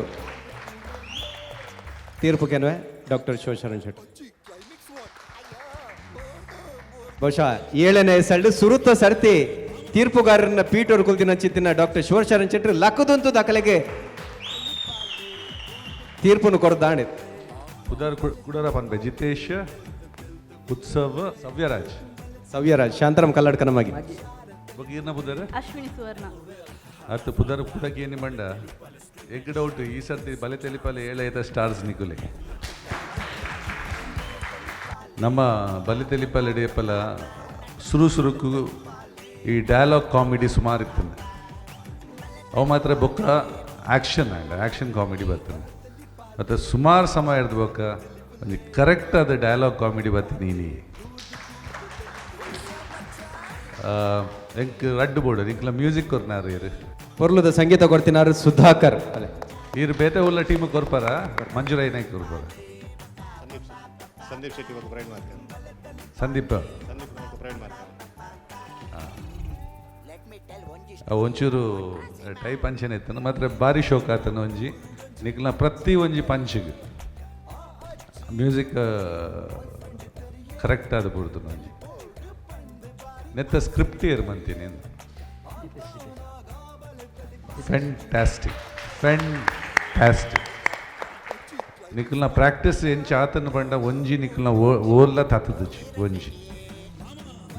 ತೀರ್ಪುಗೆನುವೆ ಡಾಕ್ಟರ್ ಶಿವಶರಣ್ ಶೆಟ್ಟಿ ಬಹುಶಃ 7ನೇ ಸಳ್ಳು ಸುರುತ್ತ ಸರ್ತಿ ತೀರ್ಪುಗಾರರನ್ನ ಪೀಠೋರ್ ಕುಲ್ತಿನ ಚಿತ್ತಿನ ಡಾಕ್ಟರ್ ಶಿವಶರಣ್ ಶೆಟ್ಟಿ ಲಕ್ಕದಂತು ದಾಖಲೆಗೆ ತೀರ್ಪನ್ನು ಕೊರದಾಣೆ ಉದರ್ ಕುಡರ ಪನ್ಪೆ ಜಿತೇಶ್ ಉತ್ಸವ ಸವ್ಯರಾಜ್ ಶಾಂತರಾಮ್ ಕಲ್ಲಡ್ಕ ನಮಗೆ ಬಗೀರ್ನ ಪುದರ್ ಅಶ್ವಿನಿ ಸುವರ್ಣ ಅತ್ತು ಪುದರ್ ಪುಡಕ್ಕೆ ಏನು ಮಂಡ ಎಗ್ ಡೌಟ್ ಈ ಸರ್ತಿ ಬಲೆ ತೆಲಿಪಲೆ 7 ಸ್ಟಾರ್ಸ್ ನಿಕುಲೆ ನಮ್ಮ ಬಲೆ ತೆಲಿಪಲೆ ಡೇಪಲ ಸುರುಕು ಈ ಡಯಲಾಗ್ ಕಾಮಿಡಿ ಸುಮಾರು ಇರ್ತದೆ ಅವು ಮಾತ್ರ ಬೊಕ್ಕ ಆ್ಯಕ್ಷನ್ ಕಾಮಿಡಿ ಬರ್ತದೆ ಮತ್ತು ಸುಮಾರು ಸಮಯ ಹಿಡ್ದು ಬೊಕ್ಕ ಒಂದು ಕರೆಕ್ಟ್ ಆದ ಡಯಲಾಗ್ ಕಾಮಿಡಿ ಬರ್ತೀನಿ ನೀನು ಎಂಕ್ ರಡ್ಡು ಬೋರ್ಡು ನಿಂಕ್ಲ ಮ್ಯೂಸಿಕ್ ಕೊರ್ನಾರು ಇರು ಪೊರ್ಲುದ ಸಂಗೀತ ಕೊಡ್ತಿನಾರು ಸುಧಾಕರ್ ಇರು ಬೇತೆ ಉಲ್ಲ ಟೀಮ್ ಕೊರ್ಪಾರ ಮಂಜುರಾಯ್ ನಾಯ್ಕ ಕೊರ್ಪಾರ ಸಂದೀಪ್ ಶೆಟ್ಟಿ ಮತ್ತು ಪ್ರೈಡ್ ಮಾಡ್ತಾರೆ ಸಂದೀಪ್ ಮತ್ತು ಪ್ರೈಡ್ ಮಾಡ್ತಾರೆ ಒಂಚೂರು ಟೈಪ್ ಅಂಚನೆ ಇತ್ತನ ಮಾತ್ರ ಭಾರಿ ಶೋಕ ಆತನ ಒಂಜಿ ನಿಕ್ಲ ಪ್ರತಿ ಒಂಜಿ ಪಂಚಿಗೆ ಮ್ಯೂಸಿಕ್ ಕರೆಕ್ಟ್ ಆದ ಬುಡ್ತು ಒಂಜಿ ನೆತ್ತ ಸ್ಕ್ರಿಪ್ಟ್ ಇರ್ ಮಂತೀನಿ ಫ್ಯಾಂಟಾಸ್ಟಿಕ್ ನಿಕ್ಲ ಪ್ರಾಕ್ಟೀಸ್ ಎಂಚ ಆತನ ಪಂಡ ಒಂಜಿ ನಿಕ್ಲ ಓಲ್ಲ ತತ್ತದಚ್ಚಿ ಒಂಜಿ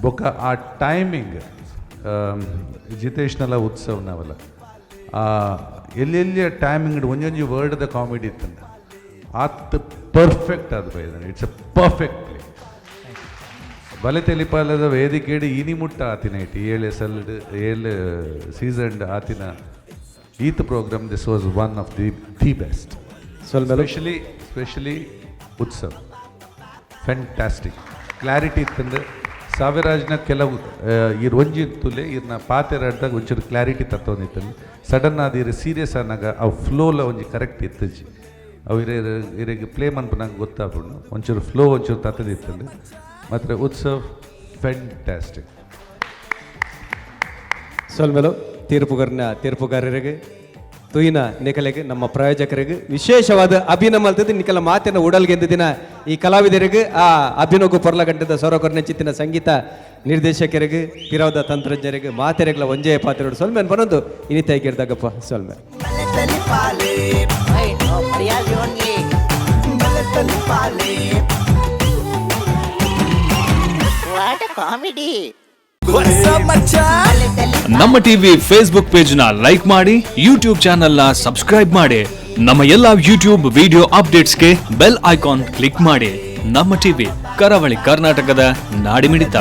ಬೊಕ್ಕ ಆ ಟೈಮಿಂಗ್ ಜಿತೇಶ್ನಲ್ಲ ಉತ್ಸವನವಲ್ಲ ಎಲ್ಲೆಲ್ಲಿ ಟೈಮಿಂಗ್ ಒಂಜೊಂಜಿ ವರ್ಡ್ದ ಕಾಮಿಡಿ ಇತ್ತಂದ ಆತ್ ಪರ್ಫೆಕ್ಟ್ ಆದ ಬೈದಾನೆ ಇಟ್ಸ್ ಎ ಪರ್ಫೆಕ್ಟ್ ಪ್ಲೇ ಬಲೆ ತೆಲಿಪಾಲದ ವೇದಿಕೆಡು ಇನಿ ಮುಟ್ಟ ಆತಿನ ಇಟ್ಟು 7 ಸೀಸನ್ ಆತಿನ ಈತ್ programme this was one of the best specially Utsav fantastic clarity ಇತ್ತಂದ್ರೆ ಸಾವಿರಾಜ್ನ ಕೆಲವು ಇರ್ ಒಂಜಿ ತುಲೆ ಇರ್ನ ಪಾತೆರಾಡ್ದಾಗ ಒಂಚೂರು ಕ್ಲಾರಿಟಿ ತತ್ತೊಂದಿತ್ತಂದು ಸಡನ್ ಆದ ಇರು ಸೀರಿಯಸ್ ಆನಾಗ ಅವು ಫ್ಲೋಲ ಒಂಜಿ ಕರೆಕ್ಟ್ ಇತ್ತಜ್ಜಿ ಅವು ಇರಿಗೆ ಪ್ಲೇ ಮನ್ಪು ನಂಗೆ ಗೊತ್ತಾಗ್ಬಿಡು ಒಂಚೂರು ಫ್ಲೋ ಒಂಚೂರು ತತ್ತದಿತ್ತಂದು ಮಾತ್ರ ಉತ್ಸವ್ ಫ್ಯಾಂಟಾಸ್ಟಿಕ್ ಸೊಲ್ಮೆಲು ತೀರ್ಪುಗಾರರಿಗೆ ತುಯಿನ ನಿಕಲೆಗೆ ನಮ್ಮ ಪ್ರಾಯೋಜಕರಿಗೆ ವಿಶೇಷವಾದ ಅಭಿನಮಲ್ತದ ನಿಕಲ ಮಾತಿನ ಉಡಲ್ಗೆಂದ ದಿನ ಈ ಕಲಾವಿದರಿಗೆ ಆ ಅಭಿನೋಗು ಪೊರ್ಲಗಂಟದ ಸೌರಕೊರ್ನೆ ಚಿತ್ತಿನ ಸಂಗೀತ ನಿರ್ದೇಶಕರಿಗೆ ಪಿರವದ ತಂತ್ರಜ್ಞರಿಗೆ ಮಾತೆರೆಗಳ ಒಂಜೇ ಪಾತ್ರೆ ಸೊಲ್ಮೆನ್ ಬರೋದು ಇನಿತ ಆಗಿರ್ದಾಗಪ್ಪ ಸೊಲ್ಮೆ ಕಾಮಿಡಿ ನಮ್ಮ ಟಿವಿ ಫೇಸ್ಬುಕ್ ಪೇಜ್ ನ ಲೈಕ್ ಮಾಡಿ ಯೂಟ್ಯೂಬ್ ಚಾನೆಲ್ ನ ಸಬ್ಸ್ಕ್ರೈಬ್ ಮಾಡಿ ನಮ್ಮ ಎಲ್ಲಾ ಯೂಟ್ಯೂಬ್ ವಿಡಿಯೋ ಅಪ್ಡೇಟ್ಸ್ಗೆ ಬೆಲ್ ಐಕಾನ್ ಕ್ಲಿಕ್ ಮಾಡಿ. ನಮ್ಮ ಟಿವಿ ಕರಾವಳಿ ಕರ್ನಾಟಕದ ನಾಡಿಮಿಡಿತ.